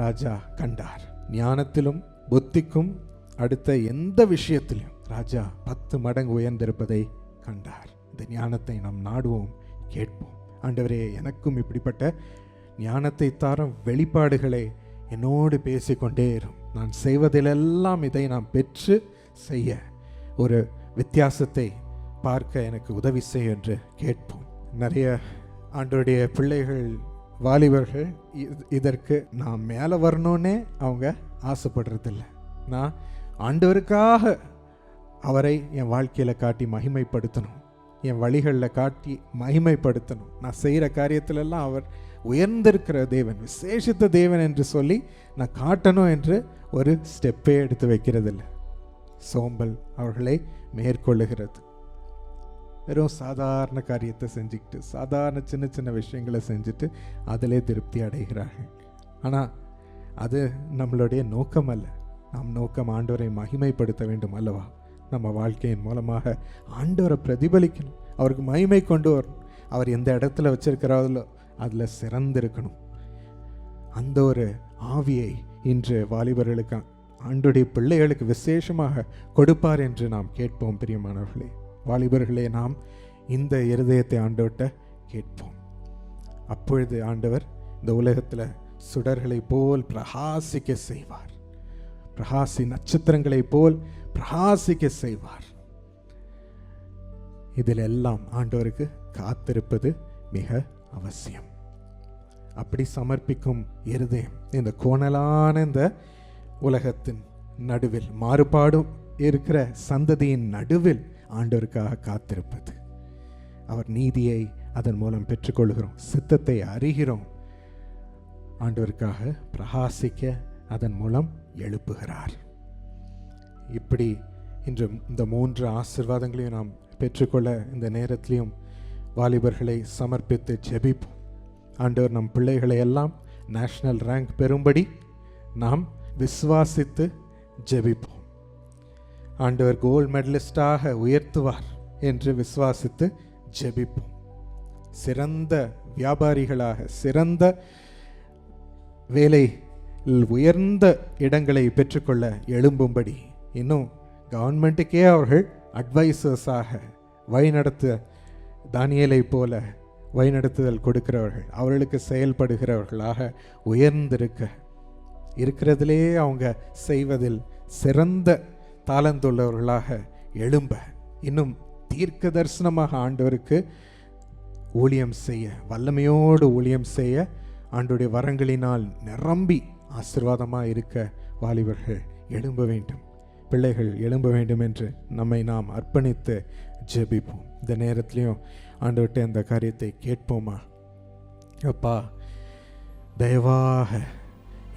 ராஜா கண்டார். ஞானத்திலும் புத்திக்கும் அடுத்த எந்த விஷயத்திலும் ராஜா 10 மடங்கு உயர்ந்திருப்பதை கண்டார். இந்த ஞானத்தை நாம் நாடுவோம், கேட்போம். ஆண்டவரே, எனக்கும் இப்படிப்பட்ட ஞானத்தை தாரும் வெளிப்பாடுகளை என்னோடு பேசிக்கொண்டே இரும். நான் செய்வதிலெல்லாம் இதை நாம் பெற்று செய்ய ஒரு வித்தியாசத்தை பார்க்க எனக்கு உதவி செய் என்று கேட்போம். நிறைய ஆண்டவருடைய பிள்ளைகள், வாலிபர்கள் இதற்கு நான் மேலே வரணுன்னே அவங்க ஆசைப்படுறதில்லை. நான் ஆண்டவருக்காக அவரை என் வாழ்க்கையில் காட்டி மகிமைப்படுத்தணும், என் வழிகளில் காட்டி மகிமைப்படுத்தணும். நான் செய்கிற காரியத்திலெல்லாம் அவர் உயர்ந்திருக்கிற தேவன், விசேஷித்த தேவன் என்று சொல்லி நான் காட்டணும் என்று ஒரு ஸ்டெப்பே எடுத்து வைக்கிறதில்லை. சோம்பல் அவர்களை மேற்கொள்ளுகிறது. வெறும் சாதாரண காரியத்தை செஞ்சுக்கிட்டு, சாதாரண சின்ன சின்ன விஷயங்களை செஞ்சுட்டு அதிலே திருப்தி அடைகிறார்கள். ஆனால் அது நம்மளுடைய நோக்கம் அல்ல. நம் நோக்கம் ஆண்டவரை மகிமைப்படுத்த வேண்டும் அல்லவா? நம்ம வாழ்க்கையின் மூலமாக ஆண்டவரை பிரதிபலிக்கணும், அவருக்கு மகிமை கொண்டு வரணும். அவர் எந்த இடத்துல வச்சிருக்கிறாரோ அதில் சிறந்திருக்கணும். அந்த ஒரு ஆவியை இன்று வாலிபர்களுக்கு, ஆண்டுடைய பிள்ளைகளுக்கு விசேஷமாக கொடுப்பார் என்று நாம் கேட்போம். பிரியமானவர்களே, வாலிபர்களே, நாம் இந்த இருதயத்தை ஆண்டவர்கிட்ட கேட்போம். அப்பொழுது ஆண்டவர் இந்த உலகத்தில் சுடர்களை போல் பிரகாசிக்க செய்வார், நட்சத்திரங்களை போல் பிரகாசிக்க செய்வார். இதில் எல்லாம் ஆண்டவருக்கு காத்திருப்பது மிக அவசியம். அப்படி சமர்ப்பிக்கும் இருதயம் இந்த கோணலான இந்த உலகத்தின் நடுவில், மாறுபாடும் இருக்கிற சந்ததியின் நடுவில் ஆண்டவருக்காக காத்திருப்பது. அவர் நீதியை அதன் மூலம் பெற்றுக்கொள்கிறோம், சித்தத்தை அறிகிறோம், ஆண்டவருக்காக பிரகாசிக்க அதன் மூலம் எழுப்புகிறார். இப்படி இன்று இந்த 3 ஆசீர்வாதங்களையும் நாம் பெற்றுக்கொள்ள இந்த நேரத்திலையும் வாலிபர்களை சமர்ப்பித்து ஜெபிப்போம். ஆண்டவர் நம் பிள்ளைகளை எல்லாம் நேஷனல் ரேங்க் பெறும்படி நாம் விசுவாசித்து ஜெபிப்போம். ஆண்டவர் கோல்ட் மெடலிஸ்டாக உயர்த்துவார் என்று விசுவாசித்து ஜெபிப்போம். சிறந்த வியாபாரிகளாக, சிறந்த வேலை உயர்ந்த இடங்களை பெற்றுக்கொள்ள எழும்பும்படி, இன்னும் கவர்மெண்ட்டுக்கே அவர்கள் அட்வைசர்ஸாக வழிநடத்த, தானியேலை போல வழிநடத்துதல் கொடுக்கிறவர்கள், அவர்களுக்கு செயல்படுகிறவர்களாக இருக்கிறதிலே அவங்க செய்வதில் சிறந்த தாளந்துள்ளவர்களாக எழும்ப, இன்னும் தீர்க்க தரிசனமாக ஆண்டவருக்கு ஊழியம் செய்ய, வல்லமையோடு ஊழியம் செய்ய, ஆண்டவருடைய வரங்களினால் நிரம்பி ஆசீர்வாதமாக இருக்க வாலிபர்கள் எழும்ப வேண்டும், பிள்ளைகள் எழும்ப வேண்டும் என்று நம்மை நாம் அர்ப்பணித்து ஜெபிப்போம். இந்த நேரத்திலையும் ஆண்டவர்கிட்ட அந்த காரியத்தை கேட்போமா? அப்பா, தயவாக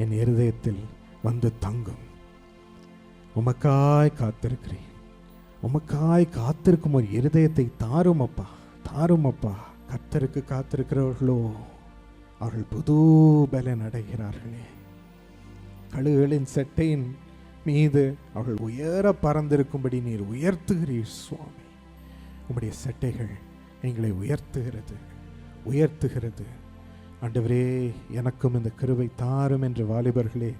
என் இருதயத்தில் வந்து தங்கும். உமக்காய் காத்திருக்கிறேன், உமக்காய் காத்திருக்கும் ஒரு இருதயத்தை தாரும் அப்பா, தாரும் அப்பா. கர்த்தருக்கு காத்திருக்கிறவர்களோ அவர்கள் புது பலன் அடைகிறார்களே. கழுகுகளின் செட்டையின் மீது அவர்கள் உயர பறந்திருக்கும்படி நீர் உயர்த்துகிறீர் சுவாமி. உம்முடைய சட்டைகள் எங்களை உயர்த்துகிறது. ஆண்டவரே, எனக்கும் இந்த கிருபை தாரும் என்று வாலிபர்களே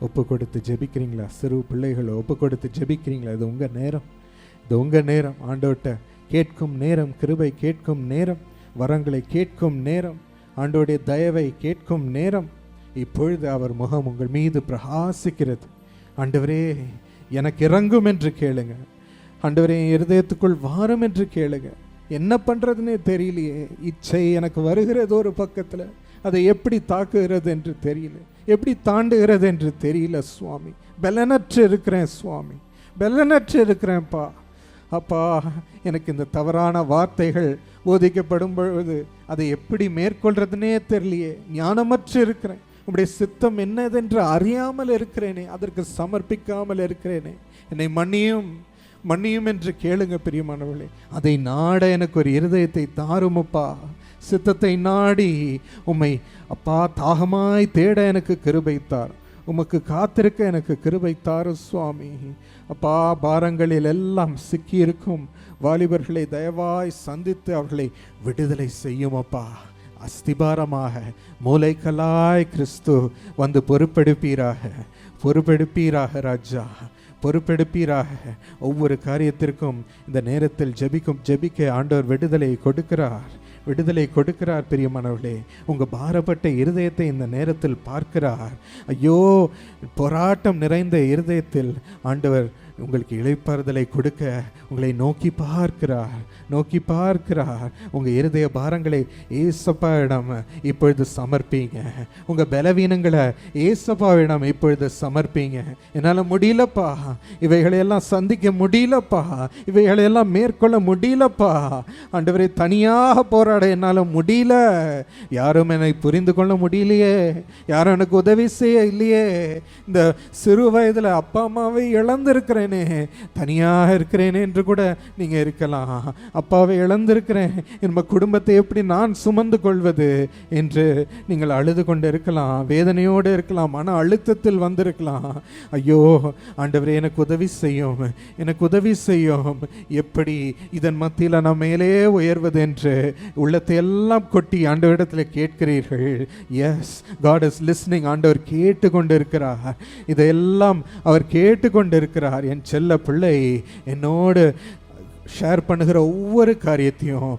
ஒப்பு கொடுத்து ஜெபிக்கிறீங்களா? சிறு பிள்ளைகளை ஒப்பு கொடுத்து ஜெபிக்கிறீங்களா? இது உங்கள் நேரம். ஆண்டவர்கிட்ட கேட்கும் நேரம், கிருபை கேட்கும் நேரம், வரங்களை கேட்கும் நேரம், ஆண்டவருடைய தயவை கேட்கும் நேரம். இப்பொழுது அவர் முகம் உங்கள் மீது பிரகாசிக்கிறது. ஆண்டவரே, எனக்கு இறங்கும் என்று கேளுங்க. ஆண்டவரே, இருதயத்துக்குள் வாரும் என்று கேளுங்க. என்ன பண்ணுறதுன்னே தெரியலையே, இச்சை எனக்கு வருகிறது ஒரு பக்கத்தில், அதை எப்படி தாக்குகிறது என்று தெரியல, எப்படி தாண்டுகிறது என்று தெரியல சுவாமி. பலனற்று இருக்கிறேன் சுவாமி, பலனற்று இருக்கிறேன்ப்பா. அப்பா, எனக்கு இந்த தவறான வார்த்தைகள் போதிக்கப்படும் பொழுது அதை எப்படி மேற்கொள்றதுனே தெரியலையே, ஞானமற்று இருக்கிறேன். உங்களுடைய சித்தம் என்னதென்று அறியாமல் இருக்கிறேனே, அதற்கு சமர்ப்பிக்காமல் இருக்கிறேனே, என்னை மன்னியும் என்று கேளுங்க பிரியமானவர்களே. அதை நாட எனக்கு ஒரு இருதயத்தை தாருமப்பா. சித்தத்தை நாடி உம்மை அப்பா தாகமாய் தேட எனக்கு கிருபை தார். உமக்கு காத்திருக்க எனக்கு கிருபை தாரு சுவாமி. அப்பா, பாரங்களில் எல்லாம் சிக்கியிருக்கும் வாலிபர்களை தயவாய் சந்தித்து அவர்களை விடுதலை செய்யும் அப்பா. அஸ்திபாரமாக மூளைக்கலாய் கிறிஸ்து வந்து பொறுப்பெடுப்பீராக ராஜா, பொறுப்பெடுப்பீராக. ஒவ்வொரு காரியத்திற்கும் இந்த நேரத்தில் ஜெபிக்க ஆண்டவர் விடுதலை கொடுக்கிறார் பிரியமானவர்களே. உங்கள் பாரப்பட்ட இருதயத்தை இந்த நேரத்தில் பார்க்கிறார். ஐயோ, போராட்டம் நிறைந்த இருதயத்தில் ஆண்டவர் உங்களுக்கு இளைப்பாறுதலை கொடுக்க உங்களை நோக்கி பார்க்கிறார். உங்கள் இருதய பாரங்களை ஏசப்பாவிடம் இப்பொழுது சமர்ப்பீங்க. உங்கள் பலவீனங்களை ஏசப்பாவிடம் இப்பொழுது சமர்ப்பீங்க. என்னால் முடியலப்பா, இவைகளையெல்லாம் சந்திக்க முடியலப்பா, இவைகளையெல்லாம் மேற்கொள்ள முடியலப்பா. ஆண்டவரை, தனியாக போராட என்னால் முடியல. யாரும் என்னை புரிந்து கொள்ள முடியலையே, யாரும் எனக்கு உதவி செய்ய இல்லையே. இந்த சிறு வயதில் அப்பா அம்மாவை இழந்திருக்கிறேனே, தனியாக இருக்கிறேனே என்று கூட நீங்கள் இருக்கலாம். அப்பாவை இழந்திருக்கிறேன், என் குடும்பத்தை எப்படி நான் சுமந்து கொள்வது என்று நீங்கள் அழுது கொண்டு இருக்கலாம், வேதனையோடு இருக்கலாம், மன அழுத்தத்தில் வந்திருக்கலாம். ஐயோ ஆண்டவரே, எனக்கு உதவி செய்யும். எப்படி இதன் மத்தியில் நான் மேலே உயர்வது என்று உள்ளத்தை எல்லாம் கொட்டி ஆண்டவரிடத்தில் கேட்கிறீர்கள். Yes, God is listening. ஆண்டவர் கேட்டு கொண்டிருக்கிறார், இதையெல்லாம் அவர் கேட்டு கொண்டிருக்கிறார். என் செல்ல பிள்ளை என்னோடு ஷேர் பண்ணுகிற ஒவ்வொரு காரியத்தையும்,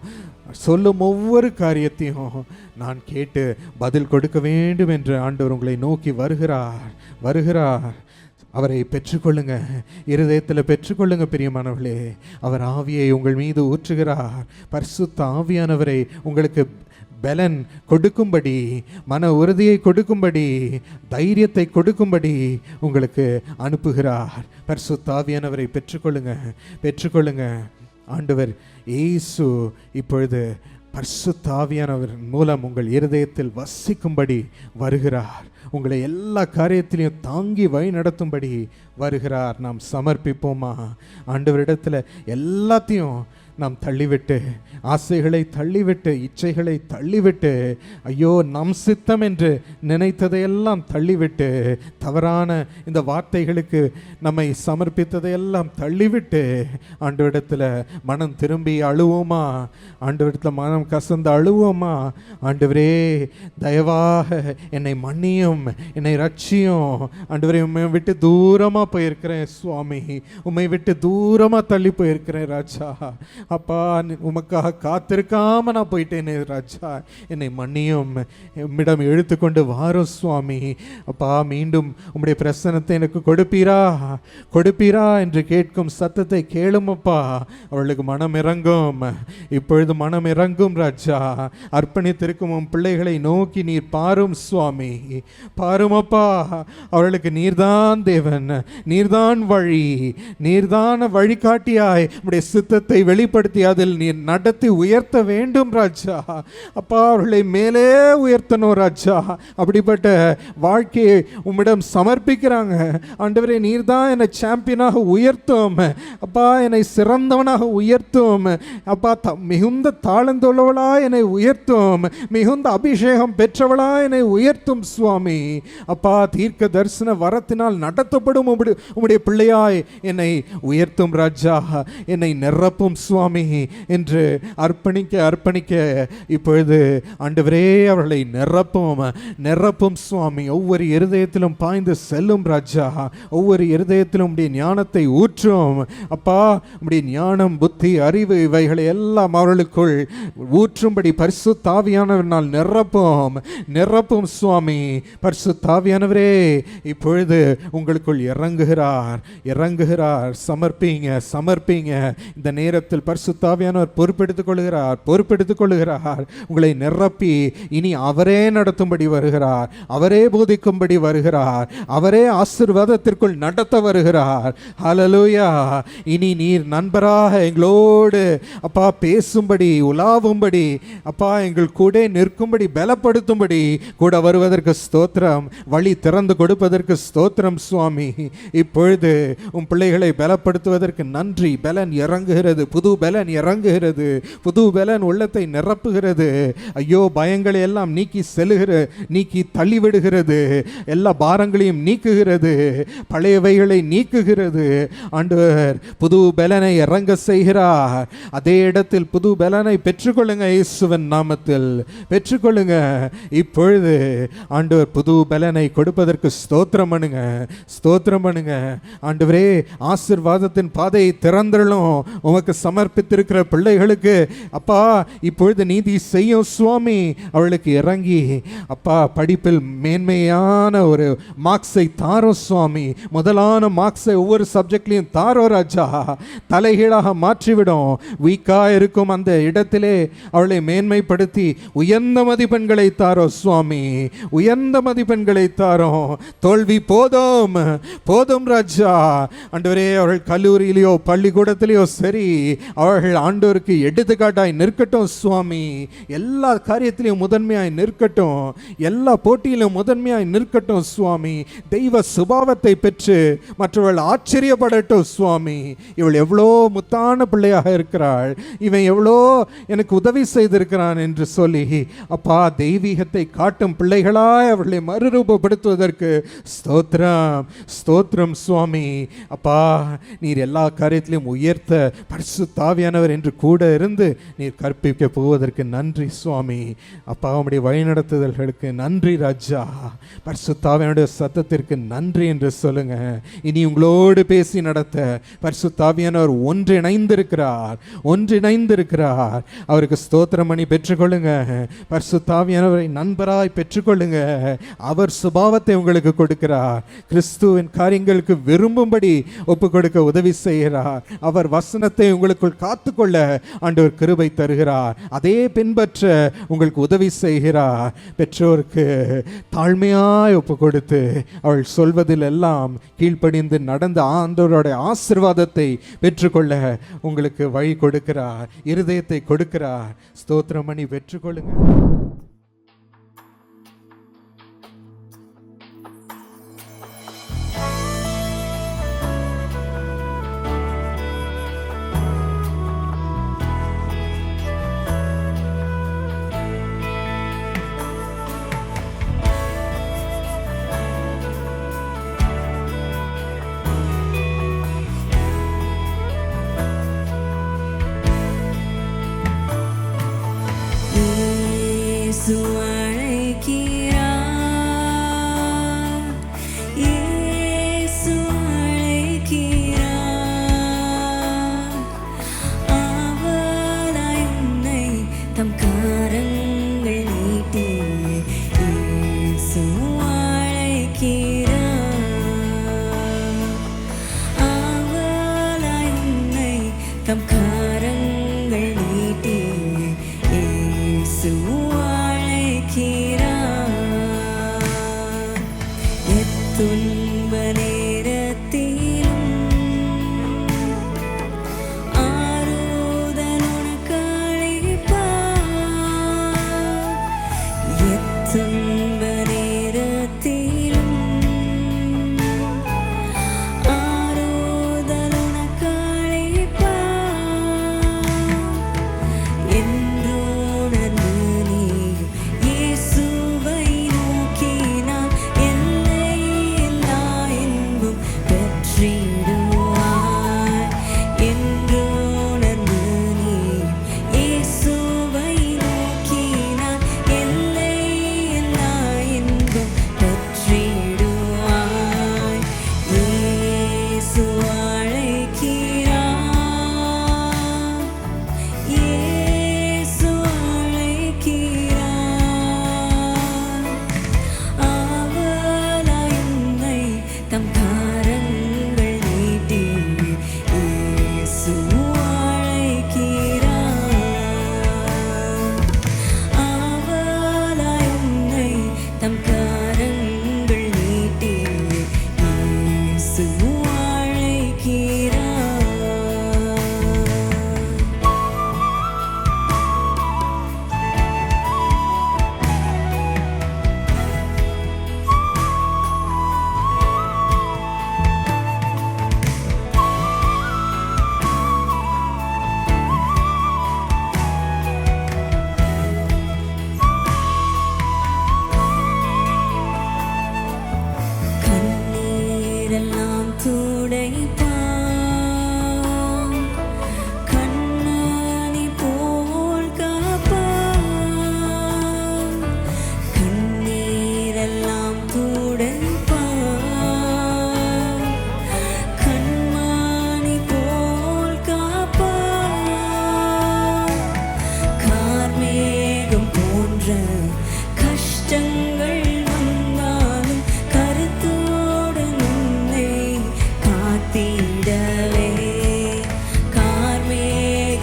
சொல்லும் ஒவ்வொரு காரியத்தையும் நான் கேட்டு பதில் கொடுக்க வேண்டும் என்று ஆண்டவர் உங்களை நோக்கி வருகிறார். அவரை பெற்றுக்கொள்ளுங்க, இருதயத்தில் பெற்றுக்கொள்ளுங்க பிரியமானவர்களே. அவர் ஆவியை உங்கள் மீது ஊற்றுகிறார். பரிசுத்த ஆவியானவரை உங்களுக்கு பலன் கொடுக்கும்படி, மன உறுதியை கொடுக்கும்படி, தைரியத்தை கொடுக்கும்படி உங்களுக்கு அனுப்புகிறார். பரிசுத்த ஆவியானவரை பெற்றுக்கொள்ளுங்க. ஆண்டவர் இயேசு இப்பொழுது பரிசுத்த ஆவியானவர் மூலம் உங்கள் இருதயத்தில் வசிக்கும்படி வருகிறார். உங்களை எல்லா காரியத்திலையும் தாங்கி வழி நடத்தும்படி வருகிறார். நாம் சமர்ப்பிப்போமா? ஆண்டவரிடத்தில் எல்லாத்தையும் நாம் தள்ளிவிட்டு, ஆசைகளை தள்ளிவிட்டு, இச்சைகளை தள்ளிவிட்டு, ஐயோ நம் சித்தம் என்று நினைத்ததையெல்லாம் தள்ளிவிட்டு, தவறான இந்த வார்த்தைகளுக்கு நம்மை சமர்ப்பித்ததையெல்லாம் தள்ளிவிட்டு ஆண்டவரிடத்தில் மனம் திரும்பி அழுவோமா? ஆண்டவரிடத்தில் மனம் கசந்து அழுவோமா? ஆண்டவரே, தயவாக என்னை மன்னியும், என்னை ரட்சியும். ஆண்டவரே, உம்மை விட்டு தூரமாக போயிருக்கிறேன் சுவாமி, உம்மை விட்டு தூரமாக தள்ளி போயிருக்கிறேன் ராஜா. அப்பா, உமக்காக காத்திருக்காம நான் போயிட்டேனே ராஜா, என்னை மன்னியும், உம்மிடம் இழுத்து கொண்டு வாரும் சுவாமி. அப்பா, மீண்டும் உம்முடைய பிரசன்னத்தை எனக்கு கொடுப்பீரா என்று கேட்கும் சத்தத்தை கேளுமப்பா. அவளுக்கு மனம் இறங்கும், இப்பொழுது மனம் இறங்கும் ராஜா. அர்ப்பணித்திருக்கும் உன் பிள்ளைகளை நோக்கி நீர் பாரும் சுவாமி, பாருமப்பா. அவளுக்கு நீர்தான் தேவன், நீர்தான் வழிகாட்டியாய் உம்முடைய சித்தத்தை வெளிப்படுத்த பயன்படுத்தி அதில் நீர் நடத்தி உயர்த்த வேண்டும் ராஜா. அப்பா, அவர்களை மேலே உயர்த்தணும் ராஜா. அப்படிப்பட்ட வாழ்க்கையை உம்மிடம் சமர்ப்பிக்கிறாங்க ஆண்டவரே. நீர் தான் என்னை சாம்பியனாக உயர்த்தும் அப்பா, என்னை சிறந்தவனாக உயர்த்தும் அப்பா. மிகுந்த தாளந்துள்ளவளா என்னை உயர்த்தும், மிகுந்த அபிஷேகம் பெற்றவளா என்னை உயர்த்தும் சுவாமி. அப்பா, தீர்க்க தரிசன வரத்தினால் நடத்தப்படும் உம்முடைய பிள்ளையாய் என்னை உயர்த்தும் ராஜா. என்னை நிரப்பும் சுவாமி என்று அர்ப்பணிக்க இப்பொழுது ஆண்டவரே அவர்களை நிரப்பும் சுவாமி. ஒவ்வொரு இருதயத்திலும் பாய்ந்து செல்லும் ராஜா. ஒவ்வொரு இருதயத்திலும் உம்முடைய ஞானத்தை ஊற்றும் அப்பா. உம்முடைய ஞானம், புத்தி, அறிவு இவைகளை எல்லாம் அவர்களுக்குள் ஊற்றும்படி பரிசுத்த ஆவியானவரினால் நிரப்பும் சுவாமி. பரிசுத்த ஆவியானவரே இப்பொழுது உங்களுக்குள் இறங்குகிறார். சமர்ப்பீங்க. இந்த நேரத்தில் பரிசுத்த ஆவியானவர் பொறுப்பெடுத்துக் கொள்கிறார். உங்களை நிரப்பி இனி அவரே நடத்தும்படி வருகிறார், அவரே போதிக்கும்படி வருகிறார், அவரே ஆசீர்வாதத்திற்குள் நடத்த வருகிறார். ஹல்லேலூயா. இனி நீர் நண்பராக எங்களோடு அப்பா பேசும்படி, உலாவும்படி அப்பா, எங்கள் கூட நிற்கும்படி, பலப்படுத்தும்படி கூட வருவதற்கு ஸ்தோத்திரம். வழி திறந்து கொடுப்பதற்கு ஸ்தோத்திரம் சுவாமி. இப்பொழுது உம் பிள்ளைகளை பலப்படுத்துவதற்கு நன்றி. பலன் இறங்குகிறது, புது பலன் இறங்குகிறது, புது பலன் உள்ளத்தை நிரப்புகிறது. ஐயோ, பயங்களை எல்லாம் நீக்கி தள்ளிவிடுகிறது, எல்லா பாரங்களையும் நீக்குகிறது, பழையவைகளை நீக்குகிறது. ஆண்டவர் புது பலனை இறங்க செய்கிறார். அதே இடத்தில் புது பலனை பெற்றுக்கொள்ளுங்க, இயேசுவின் நாமத்தில் பெற்றுக்கொள்ளுங்க. இப்பொழுது ஆண்டவர் புது பலனை கொடுப்பதற்கு ஸ்தோத்திரம் பண்ணுங்க. ஆண்டவரே, ஆசீர்வாதத்தின் பாதையை திறந்துள்ளோம் உமக்கு சமர்ப்பித்திருக்கிற பிள்ளைகளுக்கு அப்பா இப்பொழுது நீதி செய்யும் சுவாமி. அவளுக்கு இறங்கி அப்பா படிப்பில் மேன்மையான ஒரு மார்க்ஸை தாரோ சுவாமி. முதலான மார்க்ஸை ஒவ்வொரு சப்ஜெக்ட்லையும் தாரோ ராஜா. தலைகீழாக மாற்றிவிடும். வீக்காக இருக்கும் அந்த இடத்திலே அவளை மேன்மைப்படுத்தி உயர்ந்த மதிப்பெண்களை தாரோ சுவாமி. உயர்ந்த மதிப்பெண்களை தாரோம். தோல்வி போதும் ராஜா. ஆண்டவரே, அவர்கள் கல்லூரியிலையோ பள்ளிக்கூடத்திலேயோ சரி, அவர்கள் ஆண்டவருக்கு எடுத்துக்காட்டாய் நிற்கட்டும் சுவாமி. எல்லா காரியத்திலையும் முதன்மையாய் நிற்கட்டும், எல்லா போட்டியிலும் முதன்மையாய் நிற்கட்டும் சுவாமி. தெய்வ சுபாவத்தை பெற்று மற்றவர்கள் ஆச்சரியப்படட்டும் சுவாமி. இவள் எவ்வளோ முத்தான பிள்ளையாக இருக்கிறாள், இவன் எவ்வளோ எனக்கு உதவி செய்திருக்கிறான் என்று சொல்லி அப்பா தெய்வீகத்தை காட்டும் பிள்ளைகளாய் அவர்களை மறுரூபப்படுத்துவதற்கு ஸ்தோத்திரம் சுவாமி. அப்பா, நீர் எல்லா காரியத்திலும் உயர்த்த பரிசுத்த ஆவியானவர் என்று கூட இருந்து நீர் கற்பிக்க போவதற்கு நன்றி சுவாமி. அப்பா, உம்முடைய வழிநடத்துதல்களுக்கு நன்றி ராஜா. பரிசுத்த ஆவியானுடைய சத்தத்திற்கு நன்றி என்று சொல்லுங்க. இனி உங்களோடு பேசி நடத்த பரிசுத்த ஆவியானவர் ஒன்றிணைந்திருக்கிறார். அவருக்கு ஸ்தோத்திரம் பண்ணி பெற்றுக்கொள்ளுங்க. பரிசுத்த ஆவியானவரை நண்பராய் பெற்றுக்கொள்ளுங்க. அவர் சுபாவத்தை உங்களுக்கு கொடுக்கிறார். கிறிஸ்துவின் காரியங்களுக்கு விரும்பும்படி ஒப்பு கொடுக்க உதவி செய்கிறார். அவர் வசனத்தை உங்களுக்குள் காத்துக்கொள்ள ஆண்டவர் கிருபை தருகிறார். அதே பின்பற்ற உங்களுக்கு உதவி செய்கிறார். பெற்றோருக்கு தாழ்மையாய் ஒப்பு கொடுத்து அவள் சொல்வதில் எல்லாம் கீழ்ப்படிந்து நடந்த ஆண்டவருடைய ஆசீர்வாதத்தை பெற்றுக்கொள்ள உங்களுக்கு வழி கொடுக்கிறார், இருதயத்தை கொடுக்கிறார். ஸ்தோத்திரம் பண்ணி பெற்றுக்கொள்ளுங்க. ஆறுதலாய்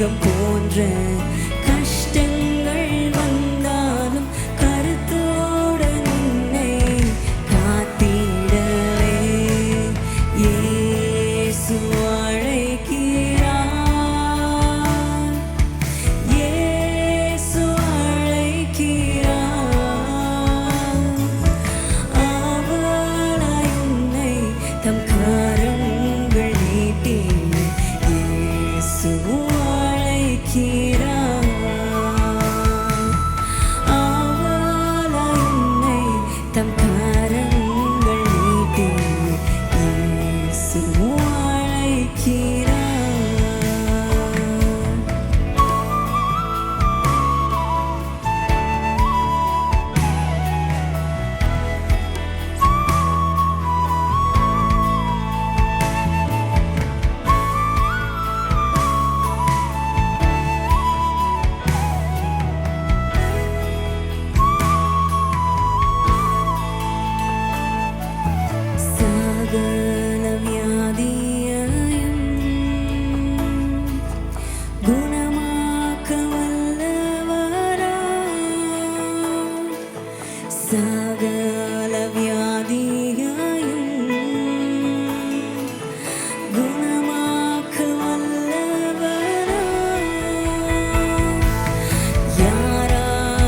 மேகம் போன்ற கஷ்டங்கள் வந்தாலும் கருத்தோடு நின்னை காத்திடவே இயேசு அழைக்கிறார். இயேசு அழைக்கிறார். அவளாய் உன்னை தம் கரங்கள் நீட்டி இயேசு அழைக்கிறார். அவளாய் உன்னை தம் கரங்கள் நீட்டி இயேசு அழைக்கிறார். சகல வியாதியையும் குணமாக்க வல்லவராம். சகல வியாதியையும் குணமாக்க வல்லவராம்.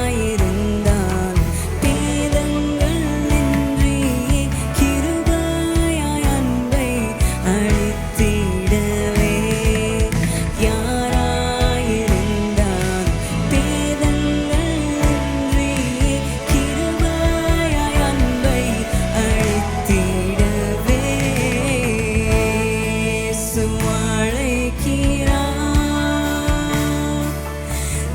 யாராயிருந்தால் பேதங்கள் இன்றியே கிருபையாய் அன்பை அளித்திடவே. யாராயிருந்தால் பேதங்கள் இன்றியே கிருபையாய் அன்பை அளித்திடவே இயேசு அழைக்கிறார்.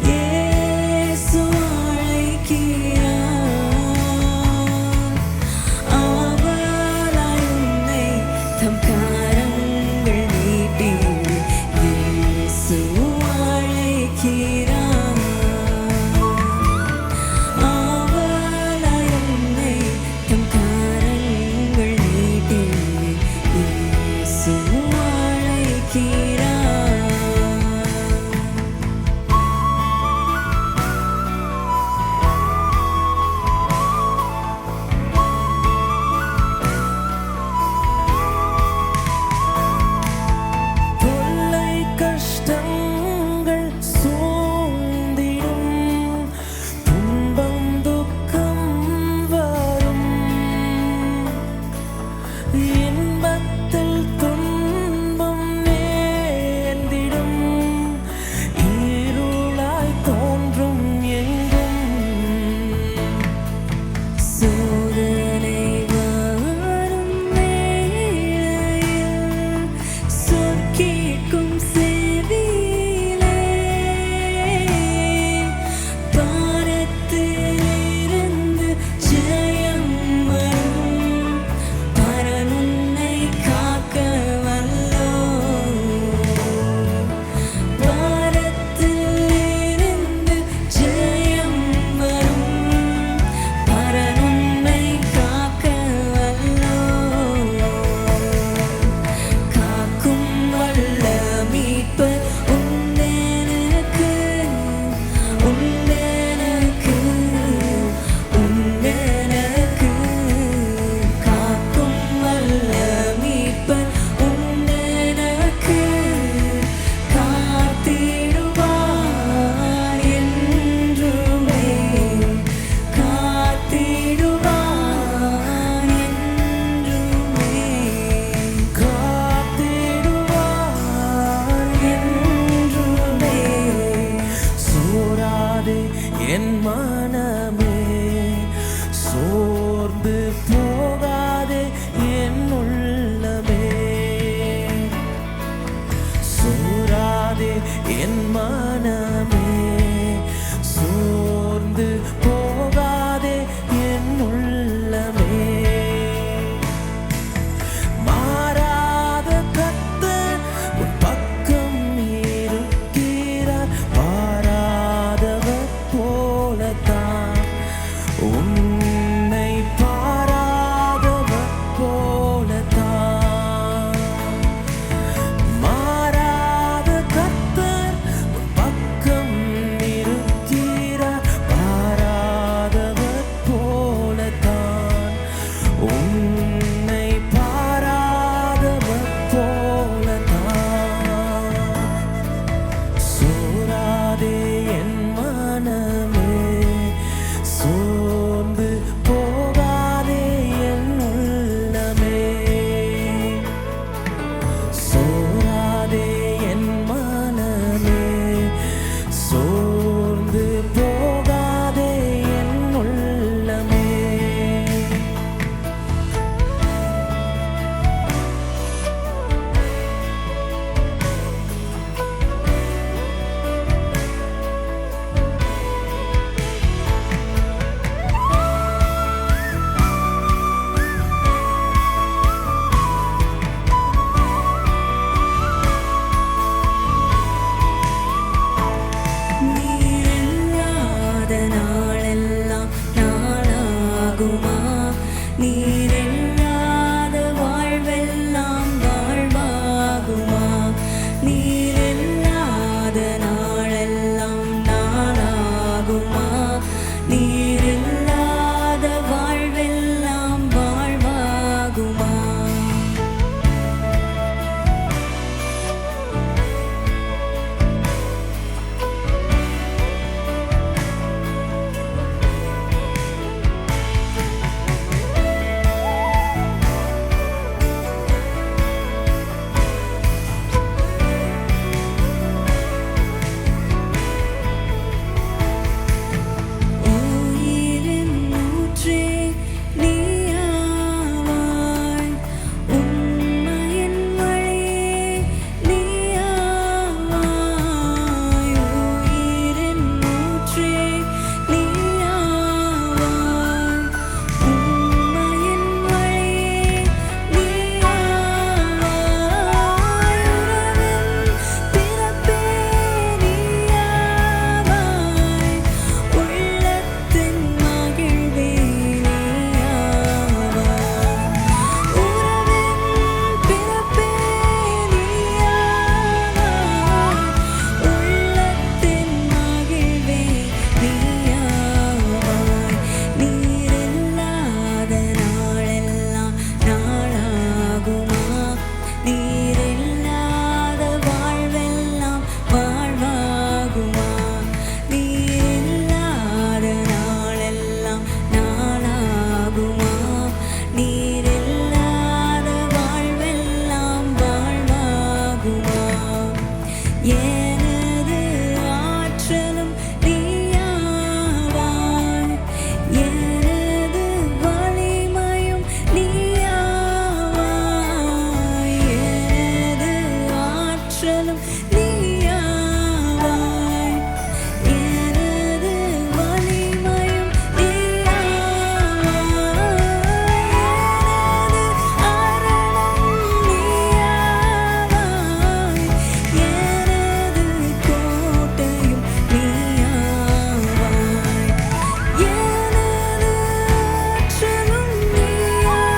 இயேசு அழைக்கிறார். அவளாய் உன்னை தம் கரங்கள் நீட்டி இயேசு அழைக்கிறார். அவளாய் உன்னை தம் கரங்கள் நீட்டி இயேசு அழைக்கிறார். தொல்லை கஷ்டங்கள் சூழ்ந்திடும், துன்பம் துக்கம் வரும். இன்பத்தில் துன்பம் நேர்ந்திடும், இருளாய் தோன்றும் எங்கும். சோதனை வரும் வேளையில் சொற்கேட்கும் செவியிலே பாரத்திலிருந்து ஜெயம் வரும். பரன் உன்னை காக்க வல்லோர். பாரத்திலிருந்து ஜெயம் வரும். பரன் உன்னை காக்க வல்லோர். காக்கும் வல்ல மீட்பர் உண்டெனக்கு, உண்டெனக்கு, உண்டெனக்கு. காக்கும் வல்ல மீட்பர் உண்டெனக்கு. காத்திடுவார் என்றுமே. காத்திடுவார் என்றுமே. காத்திடுவார் என்றுமே. சோராதே என் மனமே, சோர்ந்து போகாதே என் உள்ளமே. சோராதே என் மனமே, சோர்ந்து போகாதே என் உள்ளமே. மாறாத கர்த்தர் உன் பக்கம் இருக்கிறார். மாறாதவர் போலத்தான் உன்னை பாராதவர் போலத்தான். மாறாத கர்த்தர் எனது ஆற்றலும் நீயாவாய், எனது வலிமையும் நீயாவாய், எனது ஆற்றலும் நீயாவாய், எனது வலிமையும் நீயாவாய், எனது அரணம் நீயாவாய், எனது கோட்டையும் நீயாவாய், எனது ஆற்றலும் நீயாவாய்,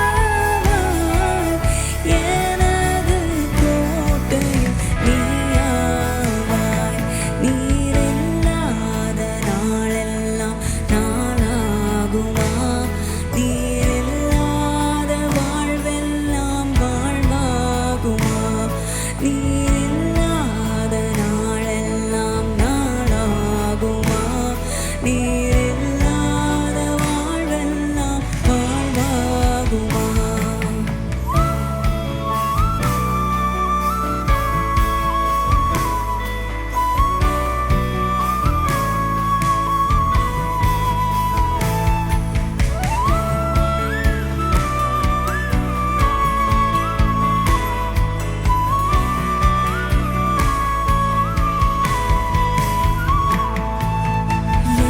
எனது கோட்டையும் நீயாவாய். நீரில்லாத நாளெல்லாம் நாளாகுமா? நீரில்லாத வாழ்வெல்லாம் வாழ்வாகுமா? நீரில்லாத நாளெல்லாம் நாளாகுமா? நீரில்லாத வாழ்வெல்லாம் வாழ்வாகுமா?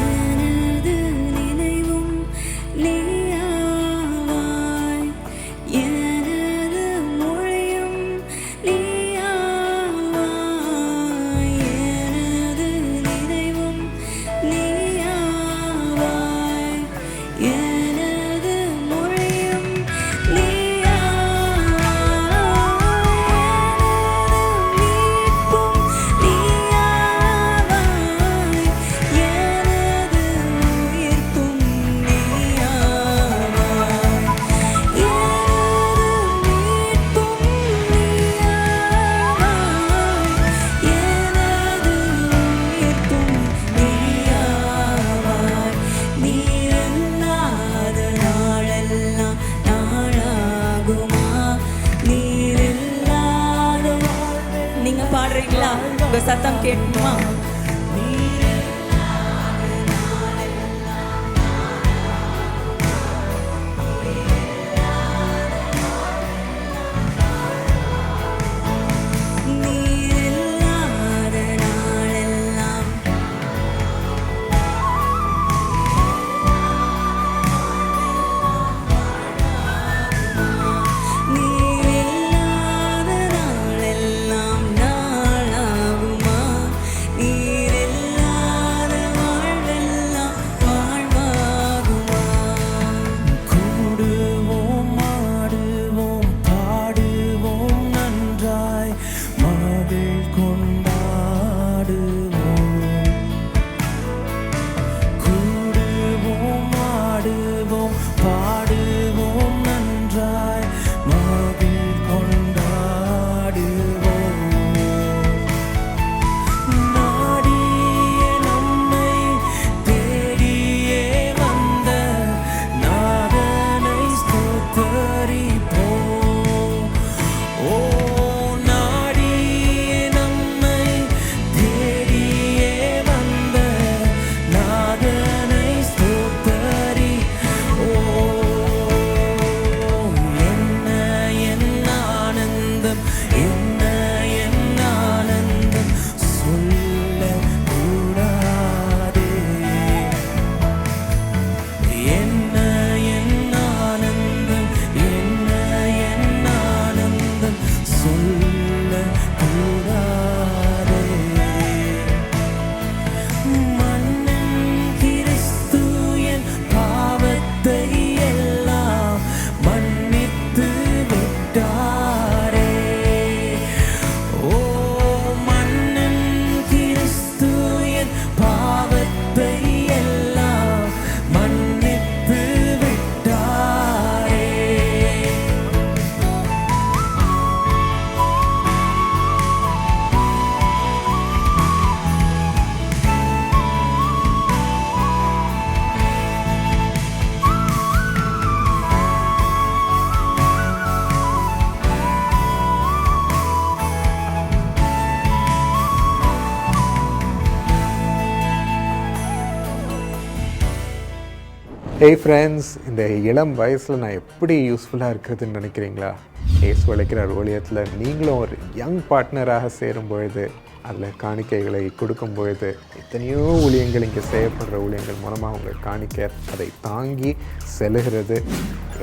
எனது நினைவும் நீயாவாய், எனது மொழியும் நீயாவாய், எனது நினைவும் நீயாவாய், எனது மொழியும் நீயாவாய், எனது மீட்பும் நீயாவாய், எனது உயிர்ப்பும் நீயாவாய், எனது மீட்பும் நீயாவாய், எனது உயிர்ப்பும் நீயாவாய். நீரில்லாத நாளெல்லாம் நாளாகுமா? நீரில்லாத நீங்க பாடுறீங்களா? உங்க சத்தம் கேட்குமா? நீரில்லாத நாளெல்லாம் நீரில்லாத நாளெல்லாம் நாளாகுமா? நீரில்லாத ஹேய் ஃப்ரெண்ட்ஸ், இந்த இளம் வயசில் நான் எப்படி யூஸ்ஃபுல்லாக இருக்கிறதுன்னு நினைக்கிறீங்களா? ஏசு உழைக்கிறார் ஊழியத்தில் நீங்களும் ஒரு யங் பார்ட்னராக சேரும் பொழுது, அதில் காணிக்கைகளை கொடுக்கும் பொழுது, எத்தனையோ ஊழியங்கள் இங்கே செய்யப்படுற ஊழியங்கள் மூலமாக உங்கள் காணிக்கை அதை தாங்கி செல்லுகிறது.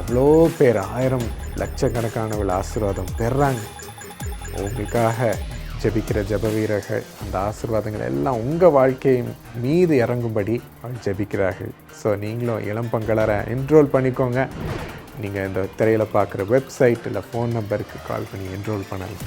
எவ்வளோ பேர் 1000 லட்சக்கணக்கானவர்கள் ஆசீர்வாதம் பெறுறாங்க. உங்களுக்காக ஜெபிக்கிற ஜெப வீரர்கள் அந்த ஆசீர்வாதங்கள் எல்லாம் உங்கள் வாழ்க்கையின் மீது இறங்கும்படி அவங்க ஜெபிக்கிறார்கள். ஸோ நீங்களும் இளம் பங்காளராக என்ரோல் பண்ணிக்கோங்க. நீங்கள் இந்த திரையில் பார்க்குற வெப்சைட் இல்லை ஃபோன் நம்பருக்கு கால் பண்ணி என்ரோல் பண்ணலாம்.